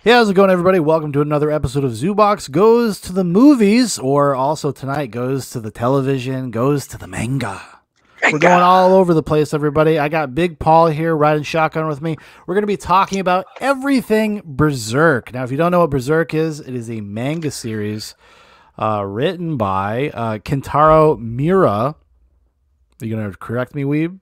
Hey, how's it going, everybody? Welcome to another episode of Zoobox Goes to the Movies, or also tonight goes to the television, goes to the manga. We're going all over the place, everybody. I got Big Paul here riding shotgun with me. We're going to be talking about everything Berserk. Now, if you don't know what Berserk is, it is a manga series written by Kentaro Miura. Are you going to correct me, Weeb?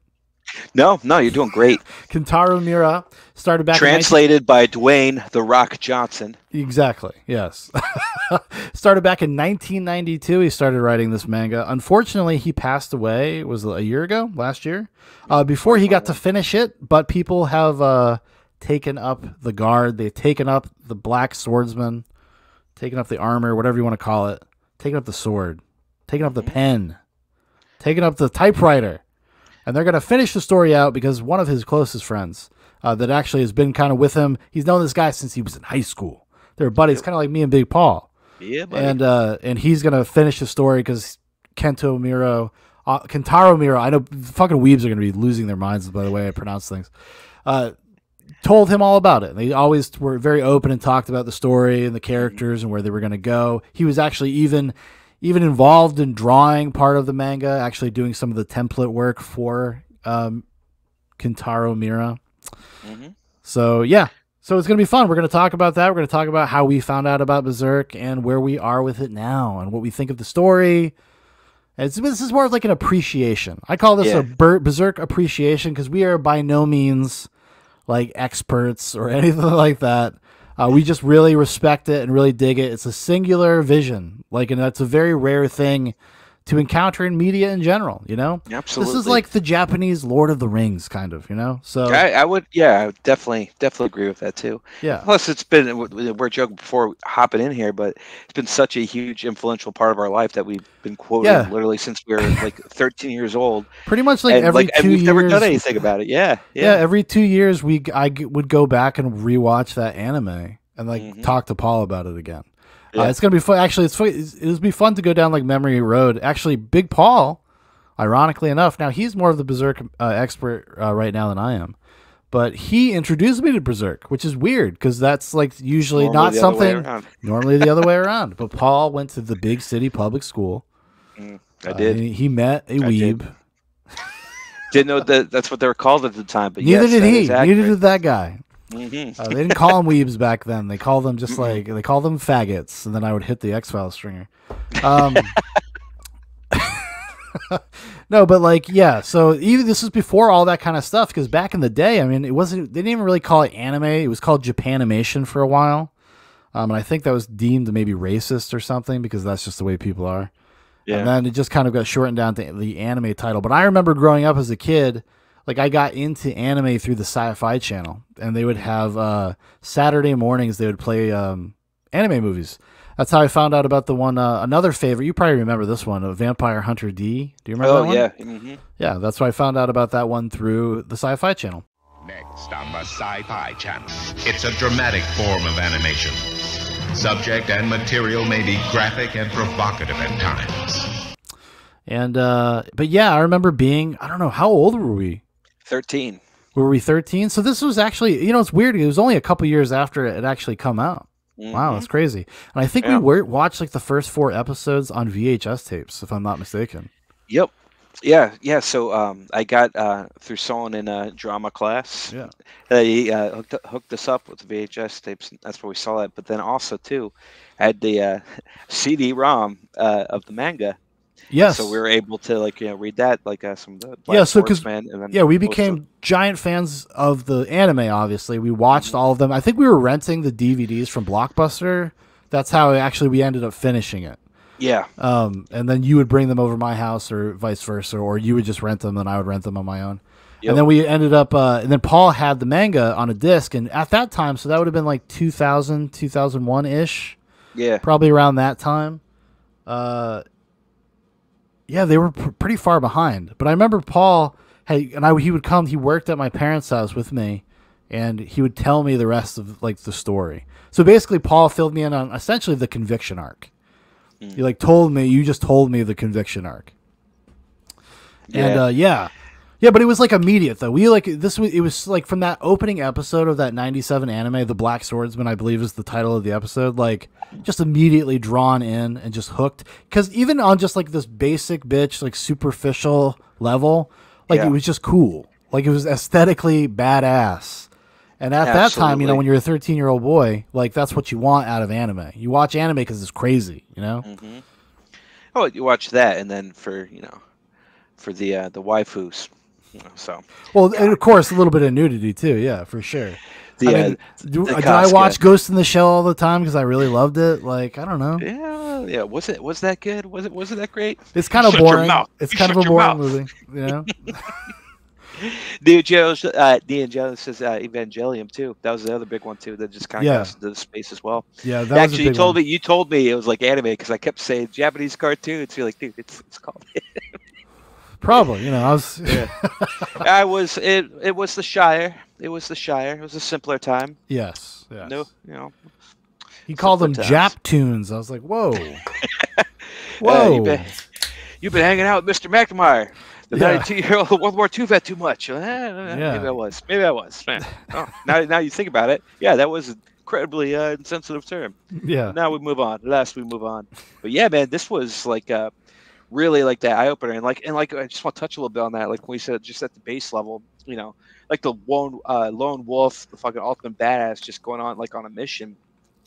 No, you're doing great. Kentaro Miura started back translated by Dwayne "The Rock" Johnson. Exactly. Yes. Started back in 1992. He started writing this manga. Unfortunately, he passed away. It was a year ago, last year. Before he got to finish it, but people have taken up the guard. They've taken up the black swordsman, taken up the armor, whatever you want to call it, taken up the sword, taken up the pen, taken up the typewriter. And they're going to finish the story out because one of his closest friends that actually has been kind of with him, he's known this guy since he was in high school. They're buddies, kind of like me and Big Paul. Yeah, buddy. And he's going to finish the story because Kentaro Miura, I know fucking weebs are going to be losing their minds by the way I pronounce things, told him all about it. They always were very open and talked about the story and the characters and where they were going to go. He was actually even involved in drawing part of the manga, actually doing some of the template work for Kentaro Miura. So, yeah. So it's going to be fun. We're going to talk about that. We're going to talk about how we found out about Berserk and where we are with it now and what we think of the story. This is more of like an appreciation. I call this a Berserk appreciation because we are by no means like experts or anything like that. We just really respect it and really dig it. It's a singular vision, and that's a very rare thing to encounter in media in general. You know, absolutely. This is like the Japanese Lord of the Rings, kind of. You know, so I would definitely agree with that too. Yeah. Plus, it's been, we're joking before hopping in here, but it's been such a huge influential part of our life that we've been quoting literally since we were like 13 years old. Pretty much like every 2 years. We've never done anything about it. Yeah. Every 2 years, I would go back and rewatch that anime and talk to Paul about it again. It's gonna be fun. Actually, it would be fun to go down like memory road. Actually, Big Paul, ironically enough, now he's more of the Berserk expert right now than I am, but he introduced me to Berserk, which is weird because that's like usually not something normally the other way around. But Paul went to the big city public school. I did. He met a weeb. Didn't know that's what they were called at the time, but neither did he. Neither did that guy. They didn't call them weebs back then. They called them just like they called them faggots, and then I would hit the X-Files stringer. No, but so even this is before all that kind of stuff because back in the day, I mean, it wasn't. They didn't even really call it anime. It was called Japanimation for a while, and I think that was deemed maybe racist or something because that's just the way people are. Yeah. And then it just kind of got shortened down to the anime title. But I remember growing up as a kid. Like, I got into anime through the Sci-Fi Channel, and they would have Saturday mornings, they would play anime movies. That's how I found out about the one, another favorite. You probably remember this one, Vampire Hunter D. Do you remember that one? Yeah. Yeah, that's why I found out about that one through the Sci-Fi Channel. Next on the Sci-Fi Channel, it's a dramatic form of animation. Subject and material may be graphic and provocative at times. And, but yeah, I remember being, I don't know, how old were we? 13. Were we 13? So this was actually, it's weird. It was only a couple years after it actually come out. Wow, that's crazy. And I think we watched like the first 4 episodes on VHS tapes, if I'm not mistaken. Yep. Yeah. So I got through someone in a drama class. Yeah. He hooked us up with the VHS tapes. That's where we saw that. But then also too, I had the CD-ROM of the manga. Yes. So we were able to read that some of the Black Swordsman, and then we became giant fans of the anime. Obviously, we watched all of them. I think we were renting the DVDs from Blockbuster. That's how we ended up finishing it. Yeah. And then you would bring them over my house, or vice versa, or you would just rent them, and I would rent them on my own. Yep. And then we ended up, and then Paul had the manga on a disc, and at that time, so that would have been like 2000, 2001 ish. Yeah. Probably around that time. Yeah, they were pretty far behind. But I remember Paul, he would come, he worked at my parents' house with me, and he would tell me the rest of the story. So basically, Paul filled me in on essentially the conviction arc. He you just told me the conviction arc. Yeah. And Yeah, but it was like immediate though. We like this. It was like from that opening episode of that '97 anime, The Black Swordsman, I believe is the title of the episode. Like, just immediately drawn in and just hooked. Because even on just like this basic bitch, like superficial level, like it was just cool. Like it was aesthetically badass. And at that time, you know, when you're a 13-year-old boy, like that's what you want out of anime. You watch anime because it's crazy, you know. Mm-hmm. Oh, you watch that, and then for the waifus. So well, and of course, a little bit of nudity too. Yeah, for sure. Did I watch Ghost in the Shell all the time because I really loved it? Like, I don't know. Yeah. Was that good? Was it that great? It's kind of boring. It's kind of a boring movie. You know. D'Angelo says Evangelium too. That was the other big one too. That just kind of got into the space as well. Yeah, that was actually you told me it was like anime because I kept saying Japanese cartoons. You're like, dude, it's called. Probably, you know, I was. It was the Shire. It was the Shire. It was a simpler time. Yes. No, you know. He called them Jap tunes. I was like, whoa, whoa. You've been hanging out with Mr. McNamara, the 92-year-old World War II vet, too much. Maybe I was. Oh, now you think about it. Yeah, that was an incredibly insensitive term. Yeah. Now we move on. Last we move on. But yeah, man, this was like really like that eye opener, and like I just want to touch a little bit on that. Like when we said just at the base level, you know, like the lone wolf, the fucking ultimate badass, just going on like on a mission,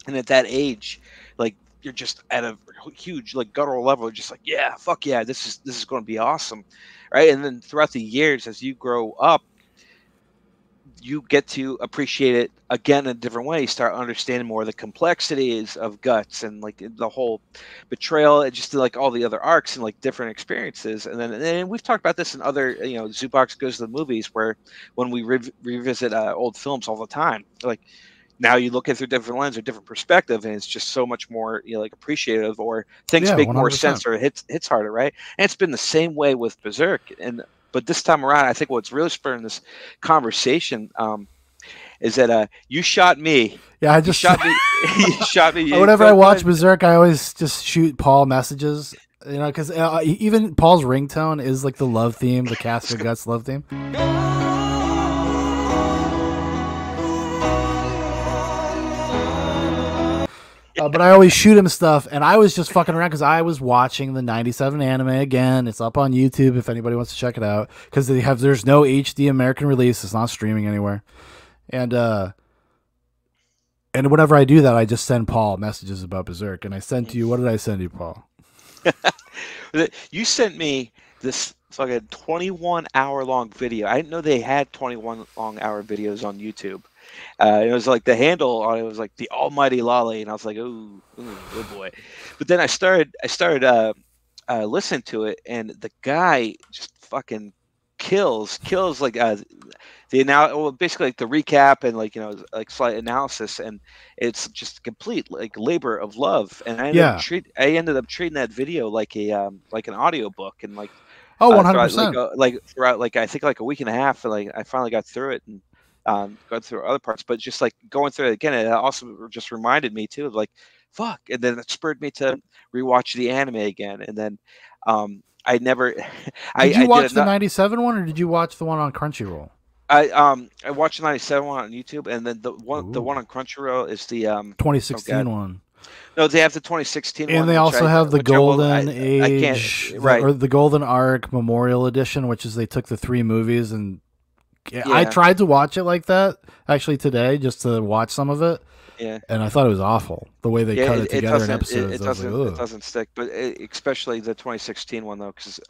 and at that age, like you're just at a huge like guttural level, just like yeah, fuck yeah, this is going to be awesome, right? And then throughout the years, as you grow up, you get to appreciate it again in a different way. You start understanding more of the complexities of Guts and like the whole betrayal and just like all the other arcs and like different experiences. And we've talked about this in other, you know, Zoobox Goes to the Movies, where when we revisit old films all the time, like now you look at it through different lens or different perspective, and it's just so much more, you know, like appreciative, or things make 100%. More sense, or it hits harder, right? And it's been the same way with Berserk. But this time around, I think what's really spurring this conversation is that you shot me. Yeah, I just shot me. You shot me. Whenever I watch Berserk, I always just shoot Paul messages. You know, because even Paul's ringtone is like the love theme, the Cast of Guts love theme. But I always shoot him stuff, and I was just fucking around because I was watching the '97 anime again. It's up on YouTube if anybody wants to check it out, because there's no HD American release. It's not streaming anywhere, and whenever I do that, I just send Paul messages about Berserk, and I sent to you. What did I send you, Paul? You sent me this fucking 21-hour-long video. I didn't know they had 21-hour videos on YouTube. It was like the handle on it was like the Almighty Lolly, and I was like, oh boy. But then I started listening to it, and the guy just fucking kills like basically like the recap and like, you know, like slight analysis, and it's just complete like labor of love. And I ended up treating that video like a like an audio book, and like 100%. Like throughout like I think like a week and a half, and like I finally got through it and going through other parts. But just like going through it again, it also just reminded me too of like fuck, and then it spurred me to rewatch the anime again. And then I never did you watch the '97 one, or did you watch the one on Crunchyroll? I watched the '97 one on YouTube, and then the one on Crunchyroll is the 2016 one. No, they have the 2016 one. And they also have the Golden Age, or the Golden Arc Memorial Edition, which is they took the 3 movies, and I tried to watch it like that actually today, just to watch some of it. Yeah, and I thought it was awful the way they cut it together in episodes. It doesn't stick, but especially the 2016 one though, because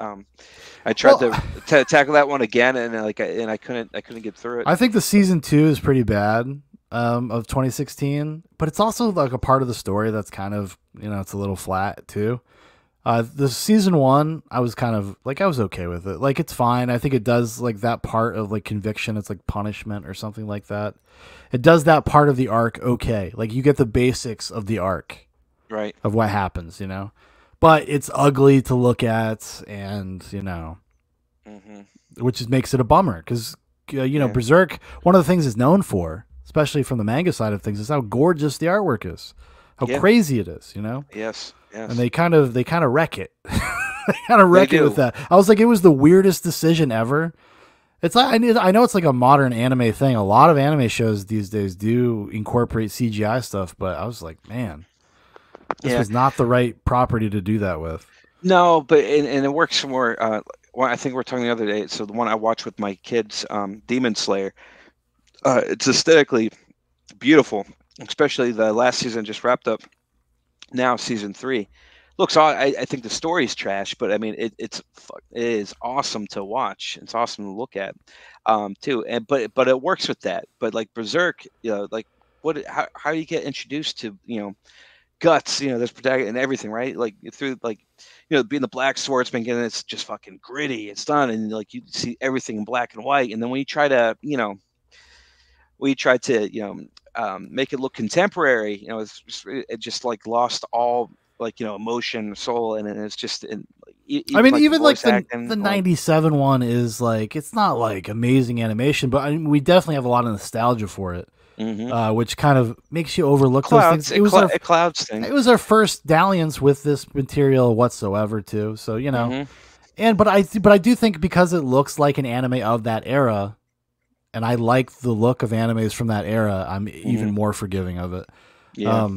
I tried to tackle that one again, and I couldn't get through it. I think the season 2 is pretty bad of 2016, but it's also like a part of the story that's kind of, you know, it's a little flat too. The season 1, I was kind of like, I was okay with it. Like, it's fine. I think it does like that part of like conviction. It's like punishment or something like that. It does that part of the arc okay. Like, you get the basics of the arc, right, of what happens, you know. But it's ugly to look at, and you know, which makes it a bummer because you know, Berserk. One of the things it's known for, especially from the manga side of things, is how gorgeous the artwork is, how crazy it is, you know. Yes. And they kind of wreck it. They kind of wreck it with that. I was like, it was the weirdest decision ever. It's like I know it's like a modern anime thing. A lot of anime shows these days do incorporate CGI stuff, but I was like, man, this Yeah. was not the right property to do that with. No, but and it works more. Well, I think we were talking the other day. So the one I watched with my kids, Demon Slayer, it's aesthetically beautiful, especially the last season just wrapped up. Now season 3 looks. I think the story's trash, but I mean it is awesome to watch. It's awesome to look at, too. And but it works with that. But like Berserk, like how you get introduced to guts, this protagonist and everything, right? Like through like being the black swordsman, and it's just fucking gritty. It's done, and like you see everything in black and white. And then when you try to make it look contemporary, it just like lost all like emotion, soul, and it's just. I mean, even like acting, the '97 one is like it's not like amazing animation, but I mean, we definitely have a lot of nostalgia for it. Which kind of makes you overlook those things. It clouds thing. It was our first dalliance with this material whatsoever, too. So but I do think because it looks like an anime of that era, and I like the look of animes from that era, I'm even more forgiving of it. Yeah.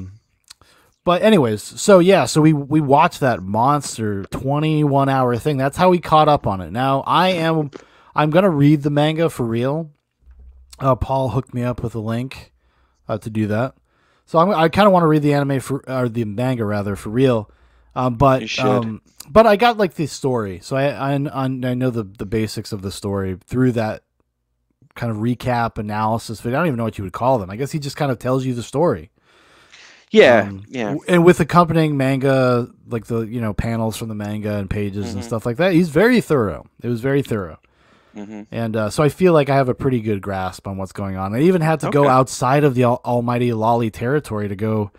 But anyways, so we watched that monster 21-hour thing. That's how we caught up on it. Now I'm gonna read the manga for real. Paul hooked me up with a link to do that, so I kind of want to read the anime or the manga rather for real. But I got like the story, so I know the basics of the story through that kind of recap analysis. But I don't even know what you would call them. I guess he just kind of tells you the story. Yeah, and with accompanying manga, like the panels from the manga and pages and stuff like that. He's very thorough. It was very thorough. And so I feel like I have a pretty good grasp on what's going on. I even had to go outside of the almighty lolly territory to go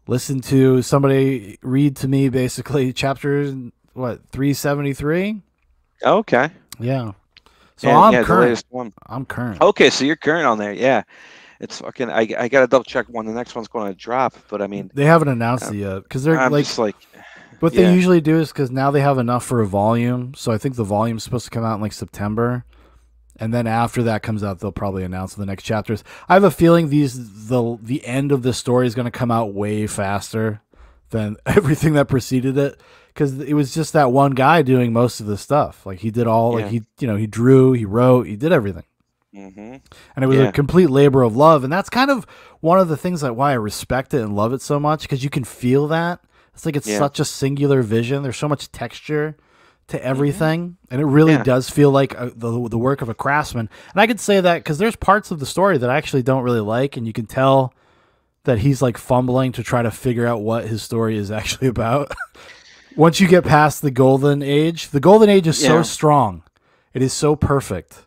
listen to somebody read to me basically chapter 373. Okay. Yeah. So I'm current. The latest one. I'm current. Okay, so you're current on there. Yeah. It's fucking. I gotta double check when the next one's going to drop. But I mean, they haven't announced it yet because they're what they usually do is because now they have enough for a volume. So I think the volume's supposed to come out in like September, and then after that comes out, they'll probably announce the next chapters. I have a feeling the end of the story is going to come out way faster than everything that preceded it because it was just that one guy doing most of the stuff. Like he did all like he drew, he wrote, he did everything. And it was a complete labor of love, and that's kind of one of the things that why I respect it and love it so much because you can feel that. It's like it's such a singular vision. There's so much texture to everything, and it really does feel like the work of a craftsman. And I could say that because there's parts of the story that I actually don't really like, and you can tell that he's like fumbling to try to figure out what his story is actually about. Once you get past the golden age is so strong. It is so perfect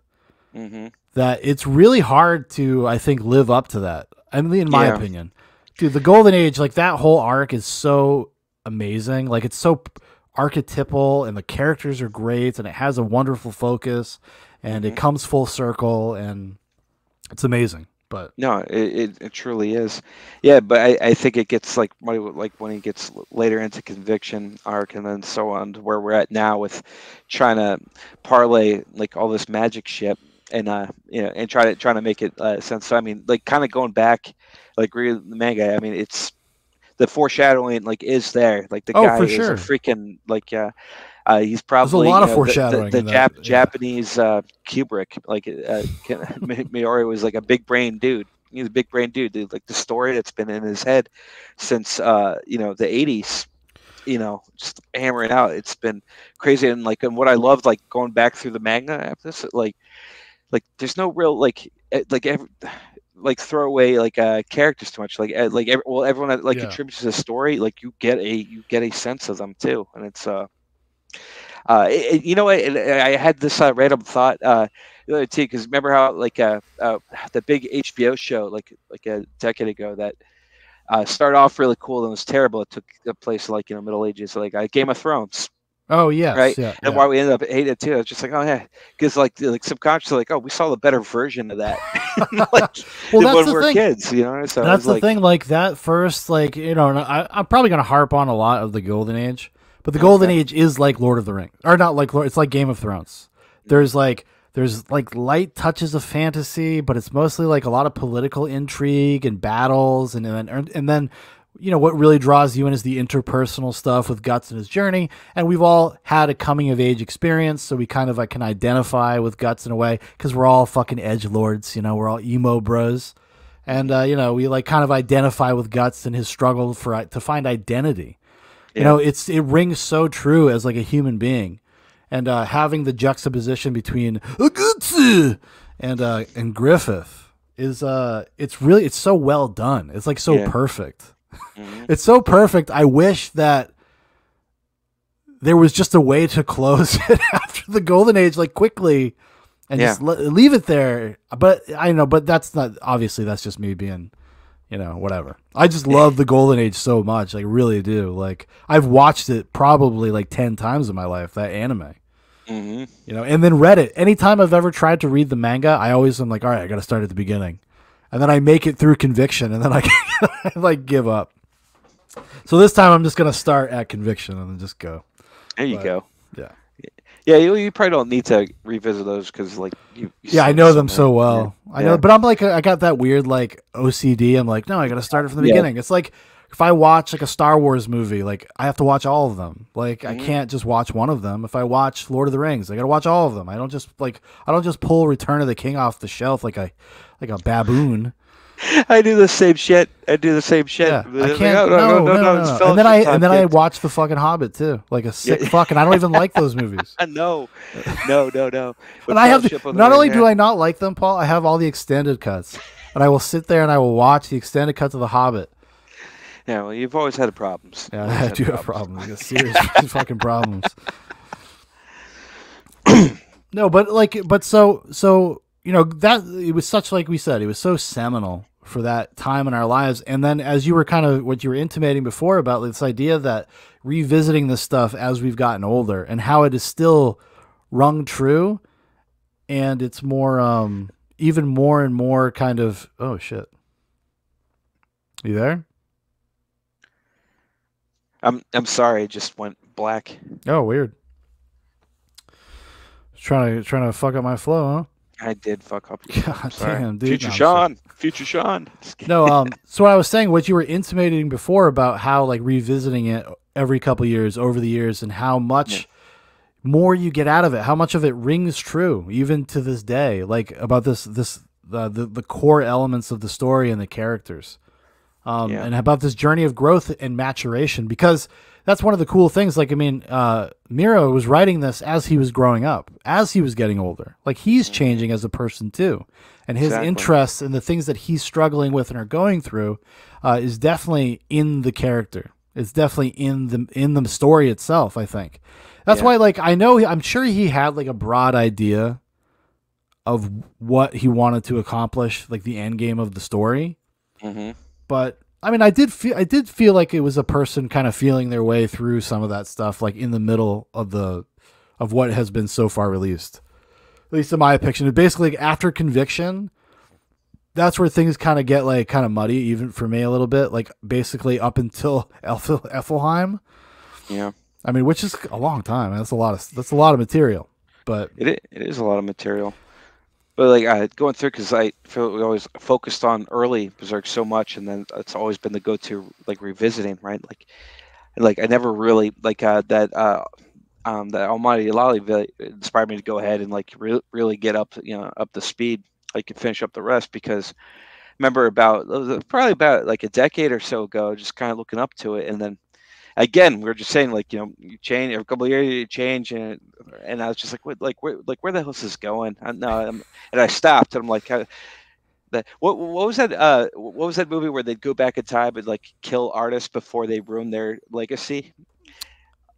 that it's really hard to, I think, live up to that. I mean, in my opinion. Dude, the golden age, like that whole arc is so amazing. Like it's so archetypal and the characters are great and it has a wonderful focus and it comes full circle and it's amazing. But no, it truly is. Yeah, but I think it gets like when he gets later into conviction arc and then so on to where we're at now with trying to parlay like all this magic shit and and trying to make it sense. So I mean, like kind of going back, like reading the manga. I mean, it's the foreshadowing like is there. Like the guy is a freaking like he's probably there's a lot of foreshadowing. The Japanese Kubrick. Like Miura was like a big brain dude. He's a big brain dude. Like the story that's been in his head since the 80s. Just hammering out. It's been crazy. And what I loved, like going back through the manga after this, like there's no real throwaway characters too much. Everyone that contributes to the story, like you get a sense of them too, and it's I had this random thought too, because remember how the big HBO show like a decade ago that started off really cool and was terrible. It took place Middle Ages, like Game of Thrones. Oh yeah, right. Yeah, and why we ended up hating it too. It's just like, oh yeah, because like subconsciously, like, oh, we saw the better version of that. Well, that's when the we're thing. Kids, So that's the thing. Like that first, I'm probably gonna harp on a lot of the Golden Age, but the Golden Age is like Lord of the Rings, or not like Lord. It's like Game of Thrones. There's like There's like light touches of fantasy, but it's mostly like a lot of political intrigue and battles, and then you know, what really draws you in is the interpersonal stuff with Guts and his journey. And we've all had a coming of age experience, so we kind of can identify with Guts in a way because we're all fucking edgelords, you know, we're all emo bros. And, you know, we like kind of identify with Guts and his struggle to find identity. Yeah. You know, it rings so true as like a human being. And having the juxtaposition between Guts and Griffith is, it's so well done. It's like so perfect. Mm-hmm. It's so perfect. I wish that there was just a way to close it after the Golden Age, like quickly, and just leave it there. But I know, but that's not, obviously that's just me being, you know, whatever. I just love the Golden Age so much. Like, really do. Like, I've watched it probably like 10 times in my life, that anime. Mm-hmm. You know, and then read it. Anytime I've ever tried to read the manga, I always am like, all right, I got to start at the beginning. And then I make it through Conviction, and then I like give up. So this time I'm just gonna start at Conviction and then just go. There you go. Yeah. Yeah, you probably don't need to revisit those because like you I know them so well. Yeah. I know, but I'm like I got that weird like OCD. I'm like, no, I got to start it from the beginning. It's like if I watch like a Star Wars movie, like I have to watch all of them. Like I can't just watch one of them. If I watch Lord of the Rings, I got to watch all of them. I don't just pull Return of the King off the shelf like a baboon. I do the same shit. Yeah, I can't. No. And then I watch the fucking Hobbit too, like a sick fuck, and I don't even like those movies. No. And I have not only do I not like them, Paul, I have all the extended cuts, and I will sit there and I will watch the extended cuts of the Hobbit. Yeah, well, you've always had problems. Yeah, I do have problems. I got serious fucking problems. No, but so. You know, that it was such, like we said, it was so seminal for that time in our lives. And then as you were kind of what you were intimating before about this idea that revisiting this stuff as we've gotten older and how it is still rung true. And it's more, even more and more kind of, oh shit. You there? I'm sorry. It just went black. Oh, weird. Trying to fuck up my flow, huh? I did fuck up. God damn, dude. Future Shaun. No, so what I was saying, what you were intimating before about how like revisiting it every couple years over the years and how much more you get out of it, how much of it rings true even to this day, like about the core elements of the story and the characters, and about this journey of growth and maturation, because that's one of the cool things. Like, I mean, Miura was writing this as he was growing up, as he was getting older. Like, he's changing as a person too. And his interests and the things that he's struggling with and are going through is definitely in the character. It's definitely in the story itself, I think. That's why, like, I'm sure he had like a broad idea of what he wanted to accomplish, like the end game of the story. Mm-hmm. But I mean, I did feel like it was a person kind of feeling their way through some of that stuff, like in the middle of what has been so far released. At least in my opinion, basically after Conviction, that's where things kind of get like kind of muddy, even for me a little bit. Like basically up until Ethelheim. Yeah, I mean, which is a long time. That's a lot of material. But it is a lot of material. But like going through, because I feel we always focused on early Berserk so much, and then it's always been the go-to, like revisiting, right? Like I never really like that Almighty Lolly inspired me to go ahead and like really get up to speed, like and finish up the rest, because I remember probably about like a decade or so ago, just kind of looking up to it, and then again, we were just saying, like, you change every couple of years, you change, and I was just like, where the hell is this going? And I stopped, and I'm like, what was that? What was that movie where they'd go back in time and like kill artists before they ruin their legacy?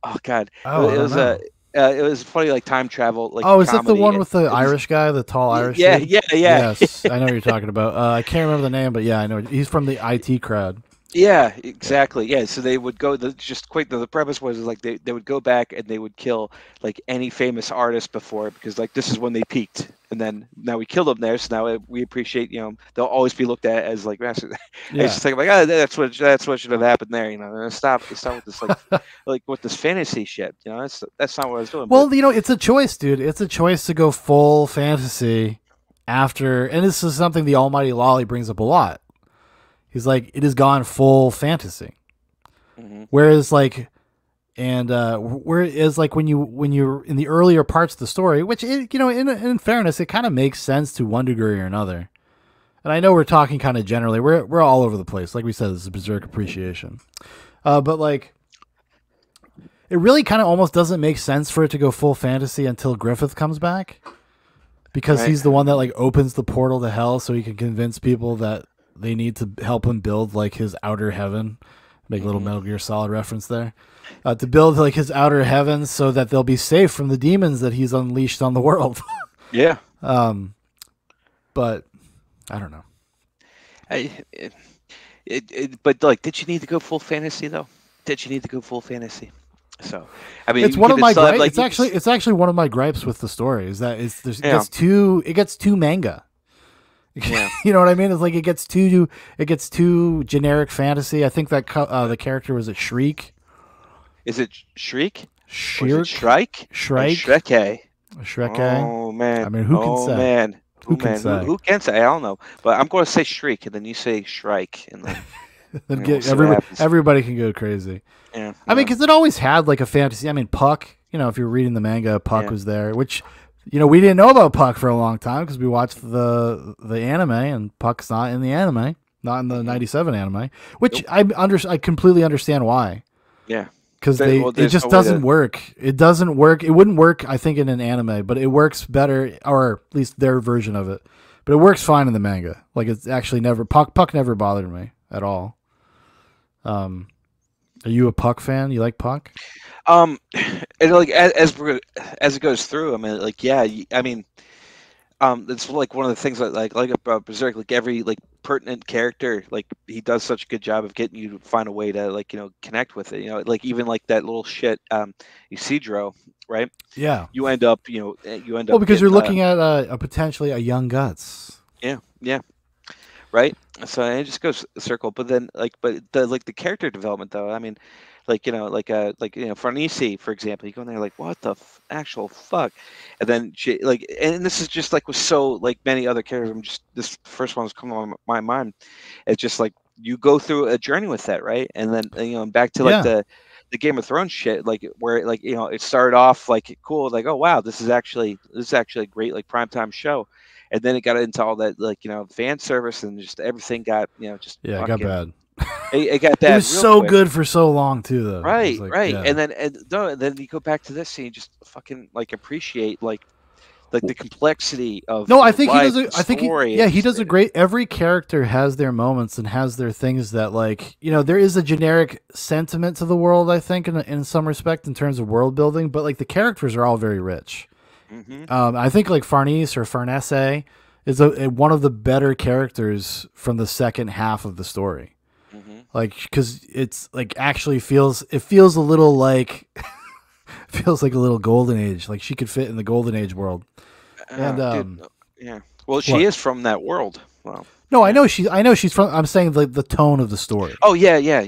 Oh God, it was funny, like time travel. Like, is that the one with the Irish guy, the tall Irish? Yeah. Yes, I know what you're talking about. I can't remember the name, but yeah, I know he's from the IT crowd. Yeah, exactly. Yeah, so they would go. Just quick. The premise was like they would go back and they would kill like any famous artist before because like this is when they peaked, and then now we killed them there. So now we appreciate they'll always be looked at as like masters. It's Yeah. just like that's what should have happened there. Stop with this like with this fantasy shit. That's not what I was doing. Well, it's a choice, dude. It's a choice to go full fantasy after, and this is something the Almighty Lolly brings up a lot. He's like, it has gone full fantasy. Whereas like, and whereas like when you're in the earlier parts of the story, which in fairness, it kind of makes sense to one degree or another. And I know we're talking kind of generally, we're all over the place. Like we said, this is Berserk appreciation, but like, it really kind of almost doesn't make sense for it to go full fantasy until Griffith comes back, because he's the one that like opens the portal to hell, so he can convince people that they need to help him build like his outer heaven. Make a little Metal Gear Solid reference there. To build like his outer heaven so that they'll be safe from the demons that he's unleashed on the world. Yeah. But I don't know. But like, did you need to go full fantasy though? Did you need to go full fantasy? So, I mean, It's one of my gripes. It's actually one of my gripes with the story is that it gets too manga. Yeah. You know what I mean? It's like it gets too generic fantasy. I think that the character was it Shriek. Is it Shriek? Shrike? Shrike? Shreke. Shreke. Oh man. I mean, who can say? Man. Who can say? Who can say? I don't know. But I'm going to say Shriek, and then you say Shrike, and then everybody can go crazy. Yeah. I mean, because it always had like a fantasy. I mean, Puck. If you're reading the manga, Puck was there, which. We didn't know about Puck for a long time because we watched the anime, and Puck's not in the anime, not in the '97 anime, which I completely understand why. Yeah, because it just doesn't work. It doesn't work. It wouldn't work, I think, in an anime, but it works better, or at least their version of it. But it works fine in the manga. Like it's actually never Puck never bothered me at all. Are you a Puck fan? You like Puck? And like as it goes through, I mean, like I mean, it's like one of the things that like about Berserk, like every like pertinent character, like he does such a good job of getting you to find a way to like connect with it. Like even like that little shit, Isidro, right? Yeah. You end up well because you're looking at a potentially a young Guts. Yeah. Right. So it just goes circle, but then but the character development though, I mean. Farnese, for example, you go in there like, what the actual fuck? And then she and this is just like with so like many other characters. This first one was coming on my mind. It's just like you go through a journey with that, right? And then back to like the Game of Thrones shit, like where like it started off like cool, like oh wow, this is actually a great like primetime show, and then it got into all that like fan service and just everything got it got bad. It got bad. It was so good for so long too, though. Right, like, right. Yeah. And then you go back to this and you just fucking like appreciate like the complexity of I think he does. He does a great. Every character has their moments and has their things that like there is a generic sentiment to the world. I think in some respect in terms of world building, but like the characters are all very rich. I think like Farnese is one of the better characters from the second half of the story. Like, because it's like actually feels a little like feels like a little golden age. Like she could fit in the golden age world. And yeah. Well, she is from that world. Well, no, I know she's from. I'm saying like the tone of the story. Oh yeah. Yeah,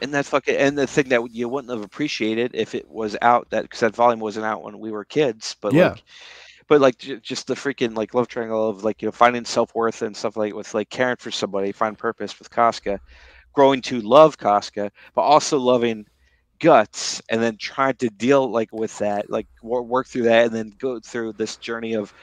and that's and the thing that you wouldn't have appreciated if it was out because that volume wasn't out when we were kids. But just the freaking like love triangle of like finding self-worth and stuff like with like caring for somebody, find purpose with Casca. Growing to love Casca, but also loving Guts, and then trying to deal like with that, like work through that, and then go through this journey of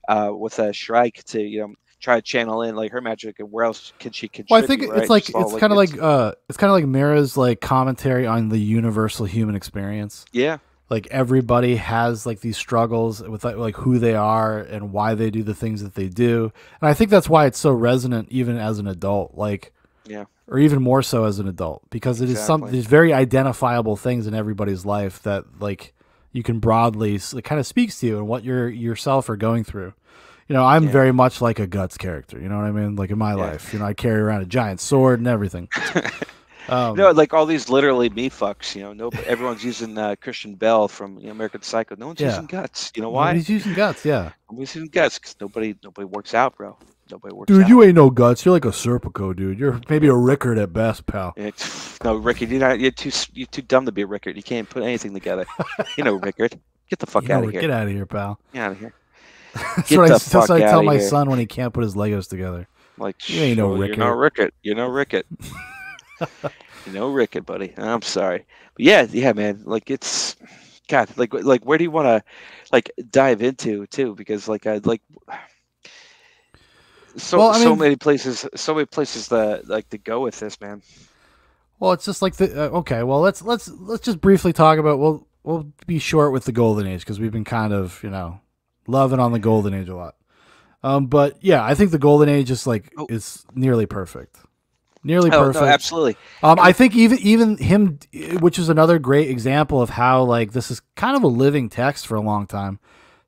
with a Shrike to try to channel in like her magic, and where else can she contribute? Well, I think it's like it's kind of like Miura's like commentary on the universal human experience. Yeah, like everybody has like these struggles with like who they are and why they do the things that they do, and I think that's why it's so resonant even as an adult. Like. Yeah. Or even more so as an adult, because it is there's very identifiable things in everybody's life that like you can broadly, it kind of speaks to you and what yourself are going through. I'm very much like a Guts character. You know what I mean? Like in my life, I carry around a giant sword and everything. Like all these literally me fucks. No, everyone's using Christian Bale from American Psycho. No one's using Guts. You know why? Nobody's using Guts. Yeah. Nobody's using Guts because nobody works out, bro. Nobody works dude, out. You ain't no Guts. You're like a Serpico, dude. You're maybe a Rickard at best, pal. No, Rickard, you're too dumb to be a Rickard. You can't put anything together. Rickard. Get the fuck out of here. Get out of here, pal. Get out of here. That's what I tell my son when he can't put his Legos together. Like, you ain't no Rickard. You're no Rickard. You're no Rickard. You're no Rickard, buddy. I'm sorry. But yeah, man. Like it's God. Like where do you want to dive into too? Because so many places to go with this, man. Well, it's just like okay. Well, let's just briefly talk about. We'll be short with the Golden Age because we've been kind of loving on the Golden Age a lot. But yeah, I think the Golden Age is is nearly perfect. Nearly perfect. No, absolutely. I think even him, which is another great example of how this is kind of a living text for a long time,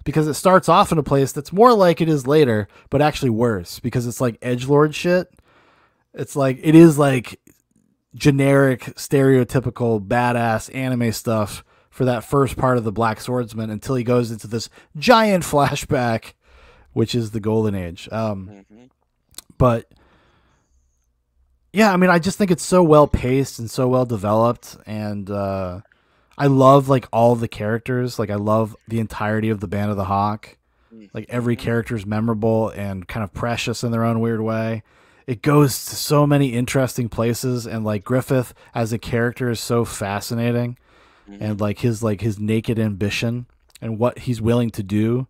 because it starts off in a place that's more like it is later, but actually worse because it's like edgelord shit. It's it is generic, stereotypical, badass anime stuff for that first part of the Black Swordsman until he goes into this giant flashback, which is the Golden Age. But yeah, I mean, I just think it's so well paced and so well developed, and I love all the characters. I love the entirety of the Band of the Hawk. Every character is memorable and kind of precious in their own weird way. It goes to so many interesting places, and Griffith as a character is so fascinating, and his naked ambition and what he's willing to do.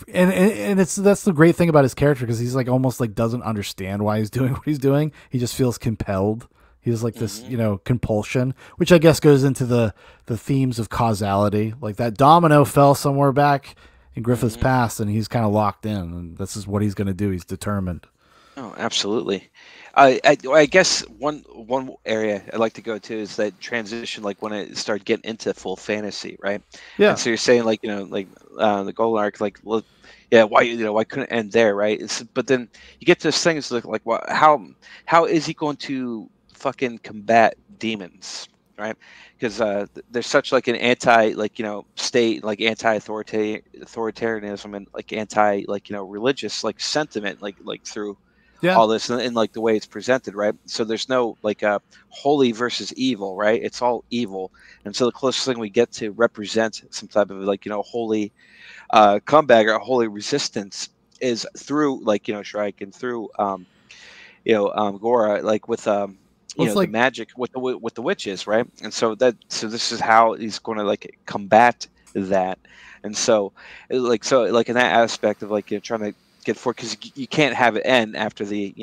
And that's the great thing about his character, because he's almost doesn't understand why he's doing what he's doing. He just feels compelled. He has this compulsion, which I guess goes into the themes of causality. That domino fell somewhere back in Griffith's past, and he's kind of locked in, and this is what he's going to do. He's determined. Oh, absolutely. I guess one area I'd like to go to is that transition, when it started getting into full fantasy, right? Yeah. And so you're saying the Golden Arc, why couldn't it end there, right? But then you get to this thing, it's how is he going to fucking combat demons, right? Because there's such an anti state, anti-authoritarianism and anti religious sentiment through all this and the way it's presented, right? So there's no holy versus evil, right? It's all evil, and so the closest thing we get to represent some type of holy comeback or holy resistance is through Shrike and through Gora, with the magic with the witches, right? And so this is how he's going to combat that, and so in that aspect of trying to get forward, because you can't have it end after the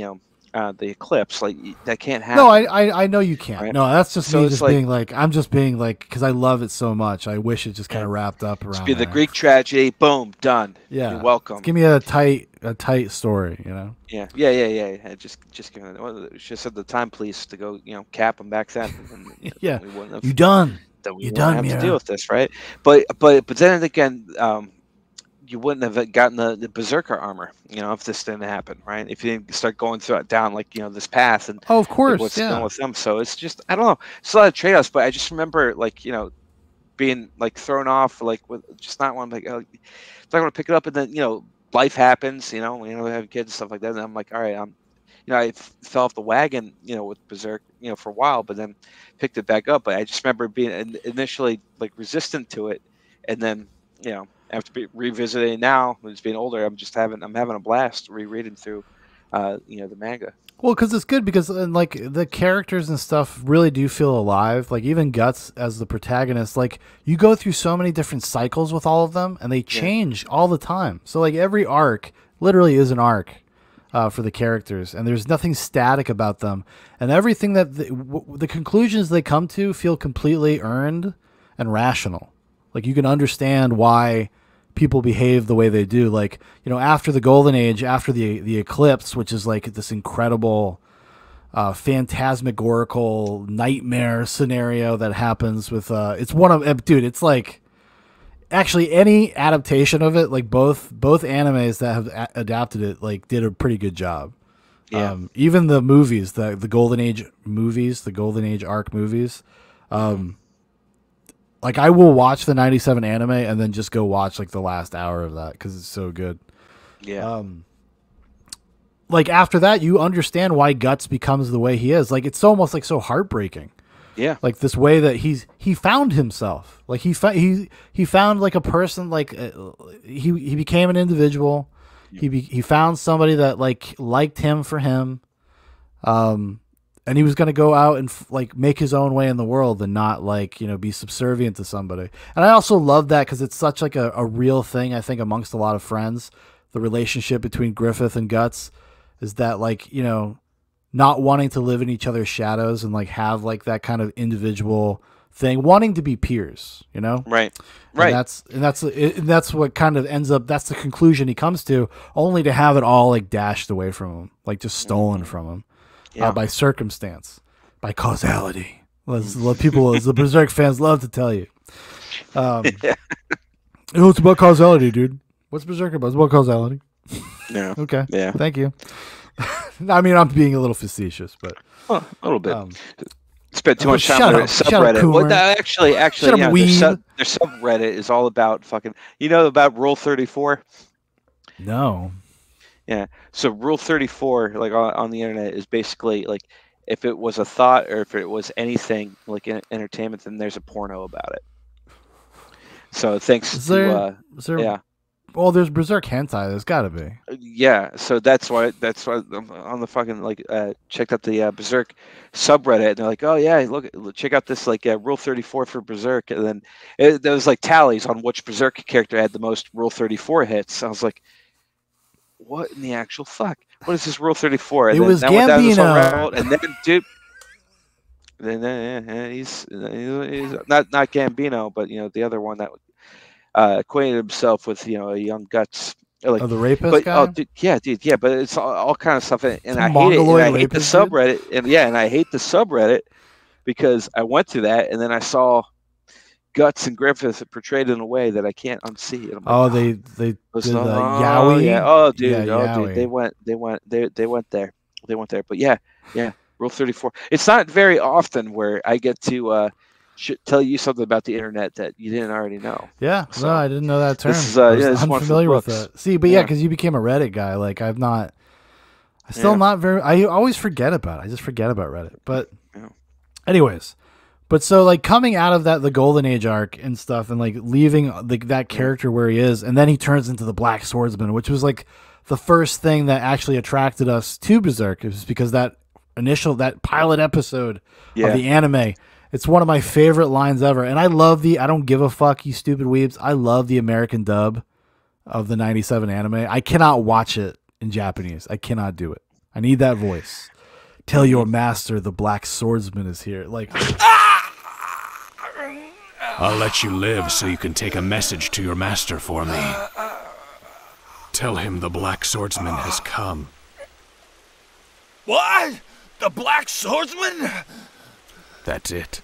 the eclipse, that can't happen. No, I know you can't. Right? No, that's just so me just being I'm just being because I love it so much. I wish it just kind of wrapped up around. Just be the Greek tragedy, boom, done. Yeah, you're welcome. Just give me a tight story, Yeah. Just give it. Well, she said the time, please, to go, cap them back then. And, yeah, we wouldn't have, you done. Then we wouldn't have to deal with this, right? But then again, you wouldn't have gotten the berserker armor, if this didn't happen, right? If you didn't start going down this path and of course, what's going with them. So it's just, I don't know, it's a lot of trade-offs. But I just remember being thrown off, with just not wanting not going to pick it up, and then life happens, having kids and stuff like that, and I'm like, all right, I fell off the wagon, with Berserk, for a while, but then picked it back up. But I just remember being initially resistant to it, and then after revisiting now, just being older, I'm having a blast rereading through, the manga. Well, because it's good, because the characters and stuff really do feel alive. Even Guts as the protagonist, you go through so many different cycles with all of them, and they change all the time. So every arc literally is an arc for the characters, and there's nothing static about them, and everything that the conclusions they come to feel completely earned and rational. You can understand why people behave the way they do. After the Golden Age, after the eclipse, which is this incredible phantasmagorical nightmare scenario that happens with it's one of dude, it's actually any adaptation of it, like both animes that have adapted it, like did a pretty good job. Yeah. Even the movies, the Golden Age movies, the Golden Age arc movies. Like I will watch the 97 anime and then just go watch like the last hour of that because it's so good. Yeah. Like after that, you understand why Guts becomes the way he is. Like it's almost like so heartbreaking. Yeah. Like this way that he found himself. Like he found like a person. Like he became an individual. He found somebody that liked him for him. And he was going to go out and like make his own way in the world and not like, be subservient to somebody. And I also love that because it's such like a real thing, I think, amongst a lot of friends. The relationship between Griffith and Guts is that like, not wanting to live in each other's shadows and like have like that kind of individual thing, wanting to be peers, Right. And that's what kind of ends up, that's the conclusion he comes to, only to have it all like dashed away from him, like just stolen from him. By circumstance, by causality. The Berserk fans love to tell you. It's about causality, dude. What's Berserk about? It's about causality. Yeah. Okay. Yeah. Thank you. I mean, I'm being a little facetious, but a little bit. Spent too much time on their Shut subreddit. up, Well, actually, Shut up, their weeb. subreddit is all about fucking. About Rule 34? No. Yeah. So Rule 34, like on the internet, is basically like if it was a thought or if it was anything like entertainment, then there's a porno about it. So thanks to yeah. Well, there's Berserk hentai. There's got to be. Yeah. So that's why I'm on the fucking checked out the Berserk subreddit, and they're like, oh yeah, look, check out this like Rule 34 for Berserk, and then there was like tallies on which Berserk character had the most Rule 34 hits. I was like, what in the actual fuck? What is this Rule 34? And it was Gambino. And then, dude, he's not Gambino, but the other one that acquainted himself with a young Guts. Like the rapist but, guy. Oh, dude, yeah, but it's all kind of stuff, and I hate it. Mongoloid And I hate the rapist, subreddit, and I hate the subreddit because I went to that, and then I saw Guts and Griffith portrayed in a way that I can't unsee. And I'm like, they did the Yaoi. Yeah. Oh, dude. Yeah, Oh, Yaoi. dude. They went there. But yeah. Rule 34. It's not very often where I get to tell you something about the internet that you didn't already know. Yeah. So, no, I didn't know that term. This is, I was this is one for unfamiliar with books. it. See, but yeah, because you became a Reddit guy. Like I always forget about it. I just forget about Reddit. But anyways. But so like coming out of the Golden Age arc and stuff and like leaving like that character where he is, and then he turns into the Black Swordsman, which was like the first thing that actually attracted us to Berserk, is because that pilot episode of the anime, it's one of my favorite lines ever. And I love I don't give a fuck, you stupid weebs. I love the American dub of the 97 anime. I cannot watch it in Japanese. I cannot do it. I need that voice. Tell your master the Black Swordsman is here. Like I'll let you live so you can take a message to your master for me. Tell him the Black Swordsman has come. What? The Black Swordsman? That's it.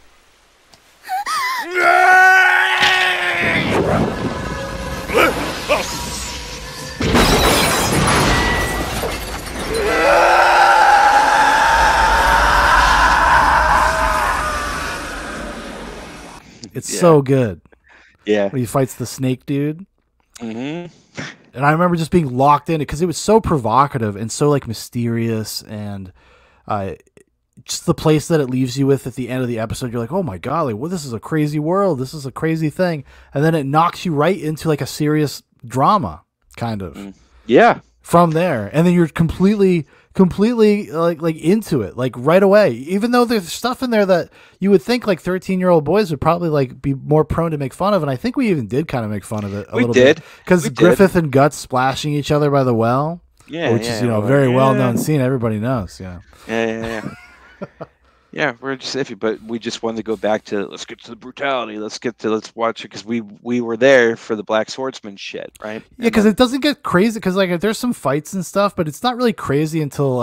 It's so good. Yeah. When he fights the snake dude. Mm-hmm. And I remember just being locked in it because it was so provocative and so like mysterious, and just the place that it leaves you with at the end of the episode. You're like, oh my God, like, well, this is a crazy world. This is a crazy thing. And then it knocks you right into like a serious drama kind of. Yeah. From there. And then you're completely like into it, like right away, even though there's stuff in there that you would think like 13-year-old boys would probably like be more prone to make fun of. And I think we even did kind of make fun of it a little bit, because Griffith and Guts splashing each other by the well, which is, very well known scene. Everybody knows. Yeah, we're just iffy, but we just wanted to go back to, let's get to the brutality. Let's watch it, because we were there for the Black Swordsman shit, right? Yeah, because it doesn't get crazy, because like there's some fights and stuff, but it's not really crazy until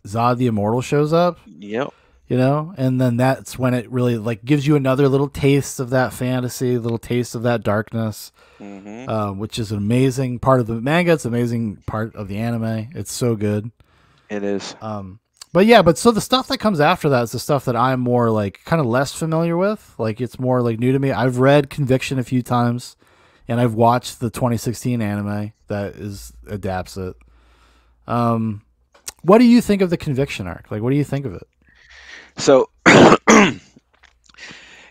Zod the Immortal shows up. Yep. you know, and then that's when it really like gives you another little taste of that fantasy, little taste of that darkness, which is an amazing part of the manga. It's an amazing part of the anime. It's so good. It is. But yeah, so the stuff that comes after that is the stuff that I'm more like kind of less familiar with. Like it's more like new to me. I've read Conviction a few times, and I've watched the 2016 anime that adapts it. What do you think of the Conviction arc? Like, what do you think of it? So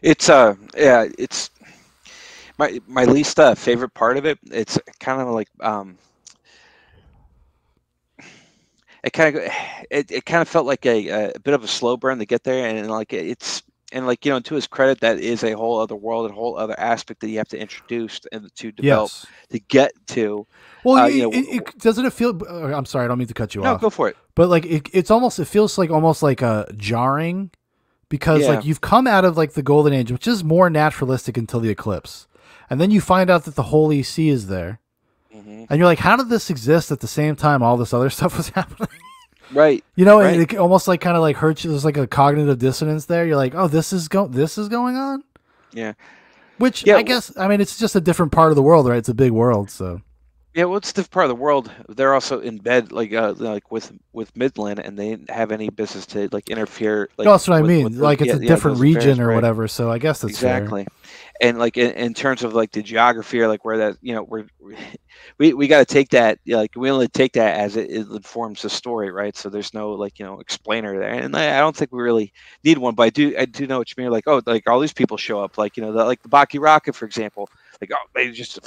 it's it's my least favorite part of it. It's kind of like it kind of felt like a bit of a slow burn to get there, and like to his credit, that is a whole other world, a whole other aspect that you have to introduce and to develop to get to. Well, doesn't it feel? I'm sorry, I don't mean to cut you off. No, go for it. But like it feels like almost like a jarring, because like you've come out of like the Golden Age, which is more naturalistic until the eclipse, and then you find out that the Holy See is there. And you're like, how did this exist at the same time all this other stuff was happening? Right. You know, right. It almost like kind of like hurts you. There's like a cognitive dissonance there. You're like, oh, this is going on? Yeah. Which I guess, I mean, it's just a different part of the world, right? It's a big world, so. Yeah, well, it's the part of the world. They're also in bed, like with Midland, and they didn't have any business to like interfere. Like, that's what I mean. Like it's a different region or whatever. So I guess that's exactly. Fair. And like in terms of like the geography, or like where that we got to take that, like we only take that as it informs the story, right? So there's no like explainer there, and I don't think we really need one. But I do know what you mean. Like like all these people show up, like like the Baki Rocket, for example. Like, oh, they just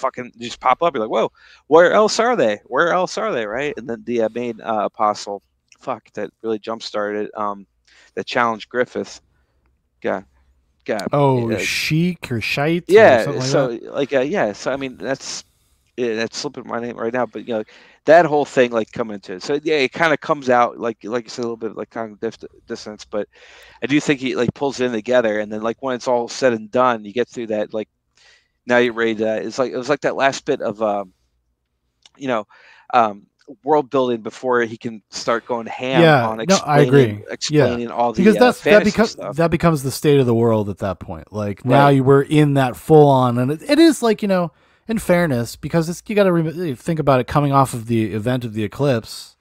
pop up. You're like, whoa, where else are they? Where else are they? Right? And then the main apostle, that really jump started that challenged Griffith. God. Oh, Sheik or Shite? Yeah. Or So I mean, that's slipping my name right now, but that whole thing like come into it. So yeah, it kind of comes out like you said, a little bit of like cognitive dissonance, but I do think he like pulls it in together, and then like when it's all said and done, you get through that like. Now you're ready to. It was like that last bit of, world building before he can start going ham on explaining all the because that becomes the state of the world at that point. Like now you were in that full on, and it is like in fairness, because you got to think about it coming off of the event of the eclipse,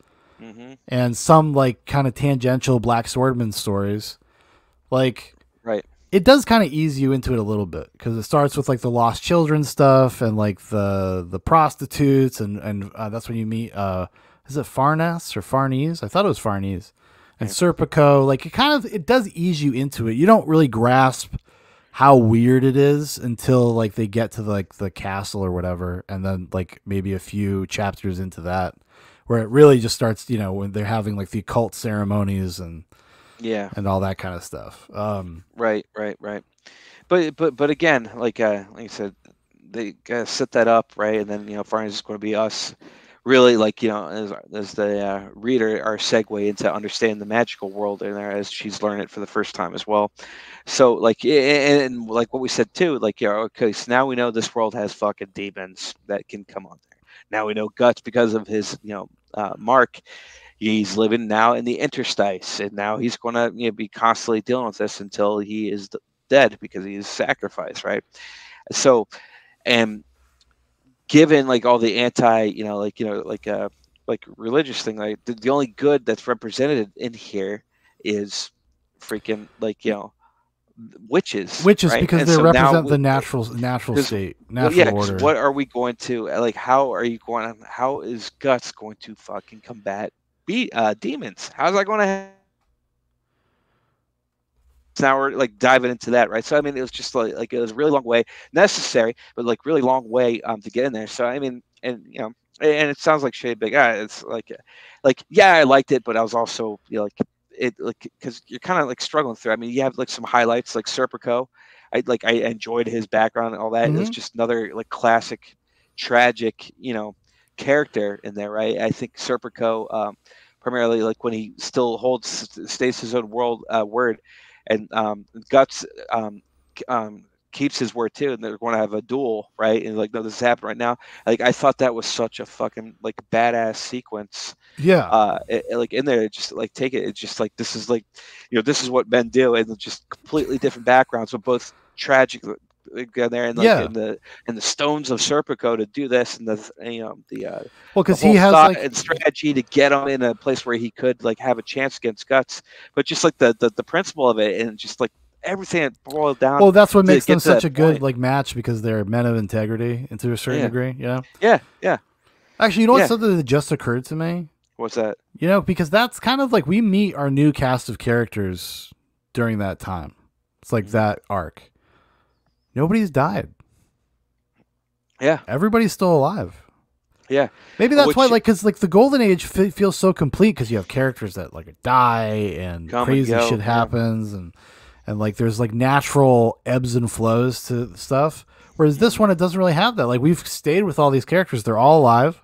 and some like kind of tangential Black Swordman stories, like right. It does kind of ease you into it a little bit, because it starts with like the lost children stuff and like the prostitutes and that's when you meet is it Farnes or Farnese? I thought it was Farnese. And Serpico. Like it does ease you into it. You don't really grasp how weird it is until like they get to like the castle or whatever, and then like maybe a few chapters into that where it really just starts, when they're having like the occult ceremonies and all that kind of stuff. Right. But again, like you said, they gotta set that up right, and then Farnes is going to be us, really like as the reader, our segue into understanding the magical world in there as she's learned it for the first time as well. So like and like what we said too, like okay, so now we know this world has fucking demons that can come on there. Now we know Guts, because of his mark. He's living now in the interstice, and now he's going to be constantly dealing with this until he is dead, because he is sacrificed, right? So, and given like all the anti, like religious thing, like the only good that's represented in here is freaking like witches, right? Because and they so represent the natural state, natural order. What are we going to like? How is Guts going to fucking combat demons? How's that going to happen? So now we're like diving into that, right? So I mean, it was just like it was a really long way necessary, but like really long way to get in there. So I mean, and and it sounds like shade big. It's like yeah, I liked it, but I was also because you're kind of like struggling through. I mean, you have like some highlights like Serpico. I enjoyed his background and all that. It's just another like classic tragic character in there, right? I think Serpico primarily like when he still stays his own word, and Guts keeps his word too, and they're going to have a duel, right? And like, no, this is happening right now. Like, I thought that was such a fucking like badass sequence. Yeah. Like in there, just like take it. It's just like this is like, this is what men do, and just completely different backgrounds, but both tragic. Go there and like in the stones of Serpico to do this, and the because the whole he has thought like and strategy to get him in a place where he could like have a chance against Guts, but just like the principle of it, and just like everything that boiled down. Well, that's what makes them to such a that good point. like match, because they're men of integrity, and to a certain degree, Yeah, yeah. Actually, you know what's Yeah. something that just occurred to me? What's that? Because that's kind of like we meet our new cast of characters during that time. It's like that arc. Nobody's died. Yeah, Everybody's still alive. yeah. Maybe that's Which- why, like, because like the Golden Age feels so complete, because you have characters that like die and Come and crazy go, shit yeah. happens, and like there's like natural ebbs and flows to stuff. Whereas this one, it doesn't really have that. Like, we've stayed with all these characters; they're all alive.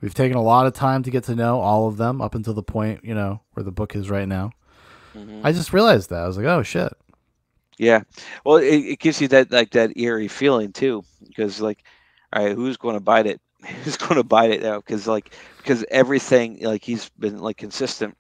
We've taken a lot of time to get to know all of them up until the point where the book is right now. I just realized that. I was like, oh shit. Yeah. Well, it gives you that like that eerie feeling too, because like, all right, who's going to bite it? Who's going to bite it now? Because everything, like, he's been like consistent.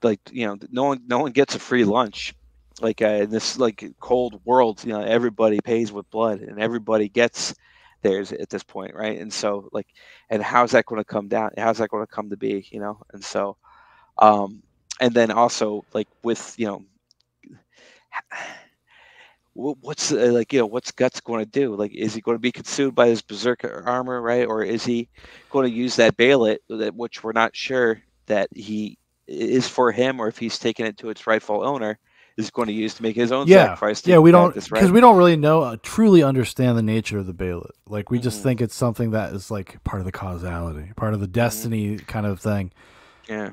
Like, no one gets a free lunch. Like, in this like cold world, everybody pays with blood, and everybody gets theirs at this point, right? And so like, and how's that going to come down? How's that going to come to be? And so, and then also like with what's what's Guts going to do? Like, is he going to be consumed by his berserker armor, right? Or is he going to use that bailet, which we're not sure that he is for him, or if he's taken it to its rightful owner, is going to use to make his own sacrifice? To we don't, this, because right? we don't really know truly understand the nature of the bailet. Like, we just think it's something that is like part of the causality, part of the destiny kind of thing. Yeah.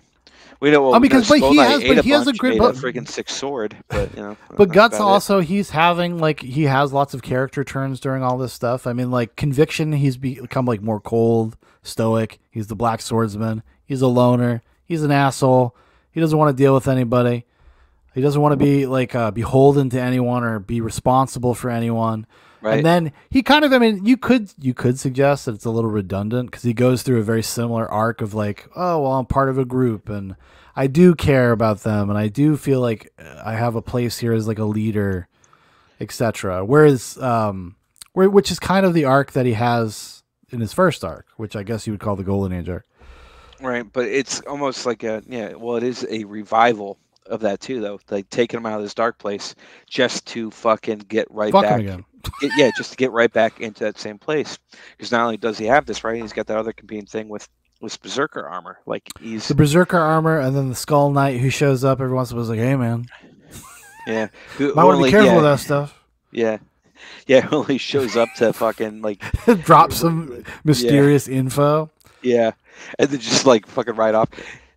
We know. Well, because but he has a great freaking sick sword, but But Guts also, he has lots of character turns during all this stuff. I mean, like Conviction, he's become like more cold, stoic. He's the Black Swordsman. He's a loner. He's an asshole. He doesn't want to deal with anybody. He doesn't want to be like beholden to anyone or be responsible for anyone. Right. And then he kind of, I mean, you could suggest that it's a little redundant, because he goes through a very similar arc of like, oh, well, I'm part of a group and I do care about them, and I do feel like I have a place here as like a leader, etc. Whereas, which is kind of the arc that he has in his first arc, which I guess you would call the Golden Age arc. Right, but it's almost like it is a revival of that too, though. Like, taking him out of this dark place just to fucking get right back. Again. Just to get right back into that same place. Because not only does he have this, right, he's got that other competing thing with berserker armor. Like, he's the berserker armor, and then the Skull Knight who shows up every once in a while, is like, hey man, might want to be careful with that stuff. Who only shows up to fucking like drop some mysterious info. Yeah, and then just like fucking right off.